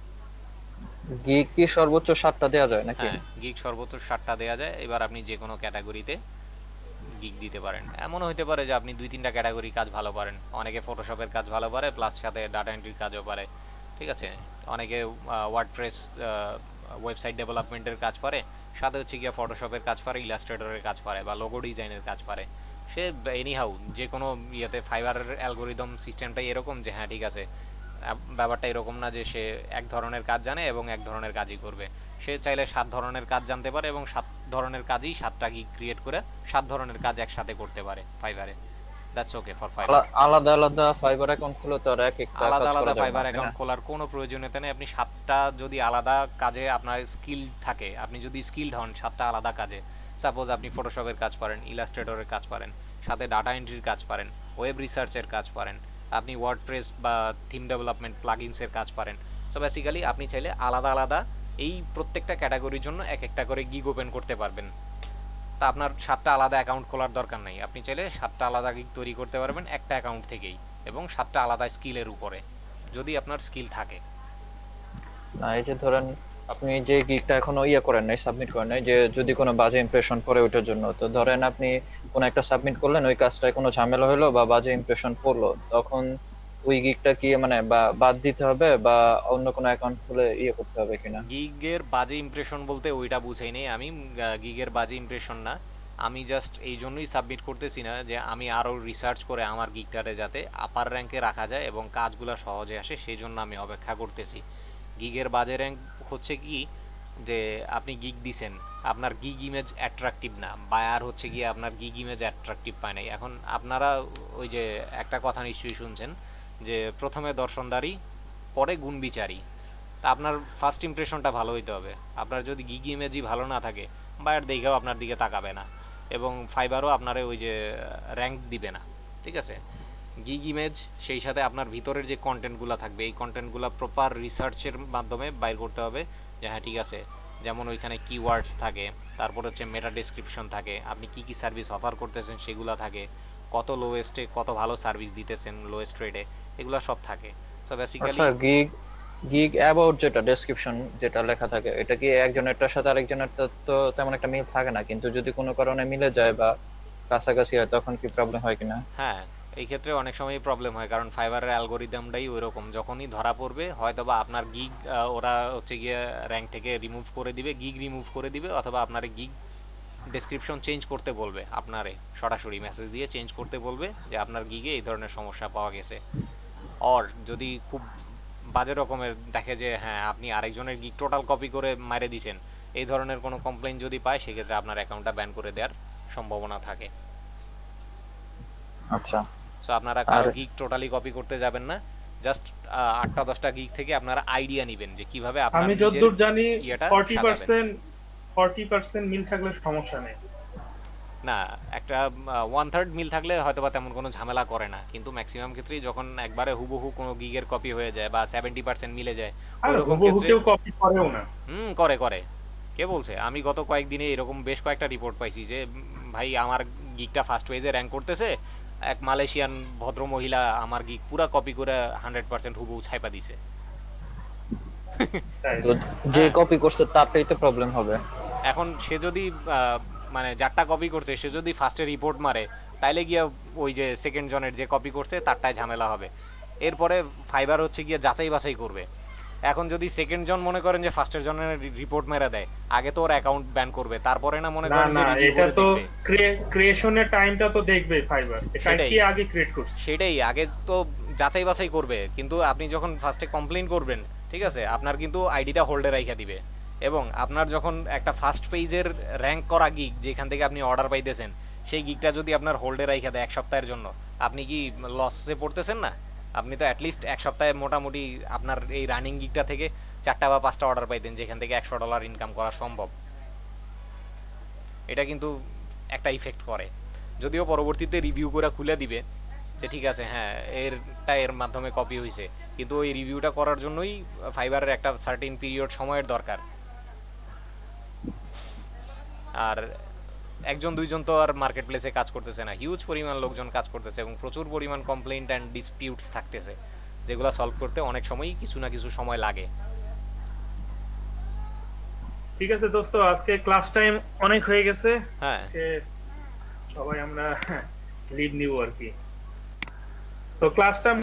গিগ কি সর্বোচ্চ 7টা দেওয়া যায় নাকি? হ্যাঁ, গিগ সর্বোচ্চ 7টা দেওয়া যায়। এবার আপনি যে কোনো ক্যাটাগরিতে গিগ দিতে পারেন। এমনও হতে পারে যে আপনি 2-3টা ক্যাটাগরি কাজ ভালো পারেন। অনেকে ফটোশপের কাজ ভালো পারে প্লাস সাথে ডাটা এন্ট্রির কাজও পারে, ঠিক আছে। অনেকে ওয়ার্ডপ্রেস ওয়েবসাইট ডেভেলপমেন্টের কাজ পারে, সাথে হচ্ছে গিয়ে ফটোশপের কাজ পারে, ইলাস্ট্রেটরের কাজ পারে, বা লোগো ডিজাইনের কাজ পারে। সে এনিহাউ যে কোনো ইয়েতে ফাইবারের অ্যালগোরিদম সিস্টেমটাই এরকম যে হ্যাঁ ঠিক আছে, ব্যাপারটা এরকম না যে সে এক ধরনের কাজ জানে এবং এক ধরনের কাজই করবে। সে চাইলে 7 ধরনের কাজ জানতে পারে এবং 7 ধরনের কাজই 7টা গিগ ক্রিয়েট করে 7 ধরনের কাজ একসাথে করতে পারে ফাইবারে। That's okay for fibre. আলাদা আলাদা ফাইবার অ্যাকাউন্ট খুলে তো আর এক একটা আলাদা কাজ করা আলাদা যাবে না, ফাইবার তাই না? অ্যাকাউন্ট খোলার কোনো প্রয়োজনীয়তা নেই। আপনি 7টা যদি আলাদা কাজে আপনার স্কিল থাকে, আপনি যদি স্কিলড হন 7টা আলাদা কাজে, সাপোজ আপনি ফটোশপের কাজ পারেন, ইলাস্ট্রেটরের কাজ পারেন, সাথে ডাটা এন্ট্রির কাজ পারেন, ওয়েব রিসার্চের কাজ পারেন, আপনি ওয়ার্ডপ্রেস বা থিম ডেভেলপমেন্ট প্লাগইনসের কাজ পারেন। সো বেসিক্যালি আপনি চাইলে আলাদা আলাদা এই প্রত্যেকটা ক্যাটাগরির জন্য এক একটা করে গিগ ওপেন করতে পারবেন। তা আপনার 7টা আলাদা অ্যাকাউন্ট খোলার দরকার নেই। আপনি চাইলে 7টা আলাদা গিগ তৈরি করতে পারবেন একটা অ্যাকাউন্ট থেকেই, এবং 7টা আলাদা স্কিলের উপরে, যদি আপনার স্কিল থাকে। না, এই যে ধরেন আপনি যে গিগটা এখনো করেন নাই, সাবমিট করেন নাই, যে যদি কোনো বাজে ইমপ্রেশন পড়ে ওইটার জন্য, তো ধরেন আপনি কোনো একটা সাবমিট করলেন, ওই কাজটায় কোনো ঝামেলা হলো বা বাজে ইমপ্রেশন পড়লো, তখন ওই গিগটা কি মানে বা বাদ দিতে হবে বা অন্য কোনো অ্যাকাউন্ট খুলে করতে হবে কিনা? গিগের বাজে ইমপ্রেশন বলতে ওইটা বুঝাই নেই আমি। গিগের বাজে ইমপ্রেশন না, আমি জাস্ট এই জন্যই সাবমিট করতেছি না যে আমি আরও রিসার্চ করে আমার গিগটারে যাতে আপার র্যাঙ্কে রাখা যায় এবং কাজগুলো সহজে আসে, সেই জন্য আমি অপেক্ষা করতেছি। গিগের বাজে র্যাঙ্ক হচ্ছে কি, যে আপনি গিগ দিছেন, আপনার গিগ ইমেজ অ্যাট্রাকটিভ না, বায়ার হচ্ছে গিয়ে আপনার গিগ ইমেজ অ্যাট্রাকটিভ পায় নাই। এখন আপনারা ওই যে একটা কথা নিশ্চয়ই শুনছেন যে প্রথমে দর্শনদারি পরে গুণ বিচারি। তা আপনার ফার্স্ট ইমপ্রেশনটা ভালো হইতে হবে। আপনার যদি গিগ ইমেজই ভালো না থাকে, বায়ার দেখেও আপনার দিকে তাকাবে না, এবং ফাইবারও আপনারে ওই যে র্যাঙ্ক দিবে না, ঠিক আছে। গিগ ইমেজ, সেই সাথে আপনার ভিতরের যে কন্টেন্টগুলো থাকবে এই কন্টেন্টগুলো প্রপার রিসার্চের মাধ্যমে বাইর করতে হবে যে হ্যাঁ ঠিক আছে। যেমন ওইখানে কিওয়ার্ডস থাকে, তারপর হচ্ছে মেটা ডেসক্রিপশন থাকে, আপনি কি কি সার্ভিস অফার করতেছেন সেগুলো থাকে, কত লোয়েস্টে কত ভালো সার্ভিস দিতেছেন লোয়েস্ট রেটে, এগুলো সব থাকে। সো বেসিক্যালি আচ্ছা, গিগ গিগ অ্যাবাউট যেটা ডেসক্রিপশন যেটা লেখা থাকে, এটা কি একজনেরটার সাথে আরেকজনেরটা তো তেমন একটা মিল থাকে না, কিন্তু যদি কোনো কারণে মিলে যায় বা কাছাকাছি হয় তখন কি প্রবলেম হয় কিনা? হ্যাঁ, এই ক্ষেত্রে অনেক সময়ই প্রবলেম হয়, কারণ ফাইবারের অ্যালগোরিদমটাই ওইরকম। যখনই ধরা পড়বে হয়তোবা আপনার গিগ ওরা হচ্ছে গিয়ে র্যাঙ্ক থেকে রিমুভ করে দিবে, গিগ রিমুভ করে দিবে, অথবা আপনার গিগ ডেসক্রিপশন চেঞ্জ করতে বলবে, আপনারে সরাসরি মেসেজ দিয়ে চেঞ্জ করতে বলবে যে আপনার গিগে এই ধরনের সমস্যা পাওয়া গেছে। অর যদি খুব বাজে রকমের দেখে যে হ্যাঁ আপনি আরেকজনের গিগ টোটাল কপি করে মারে দিছেন, এই ধরনের কোনো কমপ্লেইন যদি পায় সেক্ষেত্রে আপনার অ্যাকাউন্টটা ব্যান করে দেওয়ার সম্ভাবনা থাকে। আচ্ছা। সো আপনারা আর কারো গিগ টোটালি কপি করতে যাবেন না, জাস্ট 8টা-10টা গিগ থেকে আপনারা আইডিয়া নেবেন যে কিভাবে আপনার আমি নিজের যতদূর জানি ইয়েটা সাজাবেন। 40% 40% মিল থাকলে সমস্যা নেই। না, একটা 1/3 মিল থাকলে হয়তো বা তেমন কোনো ঝামেলা করে না, কিন্তু ম্যাক্সিমাম ক্ষেত্রেই যখন একবারে হুবহু কোনো গিগের কপি হয়ে যায় বা 70% মিলে যায়, আর ওইরকম হুবহু ক্ষেত্রে কেউ কপি করেও না। করে করে। কে বলছে? আমি গত কয়েকদিনে এরকম বেশ কয়েকটা রিপোর্ট পাইছি যে ভাই আমার গিগটা ফার্স্ট পেজে র্যাঙ্ক করতেছে, এক মালয়েশিয়ান ভদ্র মহিলা আমার গিগ পুরা কপি করে 100% হুবহু ছাইপা দিছে। তাই তো যে হ্যাঁ, কপি করছে তারটাই তো প্রবলেম হবে। এখন সে যদি মানে যারটা কপি করছে সে যদি ফার্স্টে রিপোর্ট মারে, তাইলে গিয়া ওই যে সেকেন্ড জনের যে কপি করছে তারটায় ঝামেলা হবে। এরপরে ফাইবার হচ্ছে গিয়ে যাচাই বাছাই করবে। এখন যদি সেকেন্ড জন মনে করেন যে ফার্স্টের জনের রিপোর্ট মেরে দেয়, আগে তো ওর অ্যাকাউন্ট ব্যান করবে, তারপরে না মনে না করেন যে না, রিভিউ এটা করে তো দেখবে। ক্রিয়েশনের টাইমটা তো দেখবে ফাইবার, এটা সেটাই, কি আগে ক্রিয়েট করছে। সেটাই আগে তো যাচাই বাছাই করবে, কিন্তু আপনি যখন ফার্স্টে কমপ্লেইন করবেন, ঠিক আছে, আপনার কিন্তু আইডিটা হোল্ডে রাইখা দিবে। এবং আপনার যখন একটা ফার্স্ট পেজের র্যাঙ্ক করা গিগ যেখান থেকে আপনি অর্ডার পাইতেছেন, সেই গিগটা যদি আপনার হোল্ডে রাইখা দেয় 1 সপ্তাহের জন্য, আপনি কি লসে পড়তেছেন না? আপনি তো অ্যাটলিস্ট 1 সপ্তাহে মোটামুটি আপনার এই রানিং গিগটা থেকে 4টা বা 5টা অর্ডার পাইতেন, যেখান থেকে $100 ইনকাম করা সম্ভব। এটা কিন্তু একটা ইফেক্ট করে। যদিও পরবর্তীতে রিভিউ করে খুলে দিবে যে ঠিক আছে, হ্যাঁ এরটা এর মাধ্যমে কপি হয়েছে, কিন্তু ওই রিভিউটা করার জন্যই ফাইবারের একটা সার্টেন পিরিয়ড সময়ের দরকার। আর একজন দুইজন তো আর মার্কেট প্লেসে কাজ করতেছে না, হিউজ পরিমাণ লোকজন কাজ করতেছে এবং প্রচুর পরিমাণ কমপ্লেইন্ট অ্যান্ড ডিসপিউটস থাকতেছে, যেগুলো সলভ করতে অনেক সময়ই কিছু না কিছু সময় লাগে। ঠিক আছে দোস্ত, আজকে ক্লাস টাইম অনেক হয়ে গেছে। হ্যাঁ, আজকে সবাই আমরা লিভ নিব আর কি। তো ক্লাসটা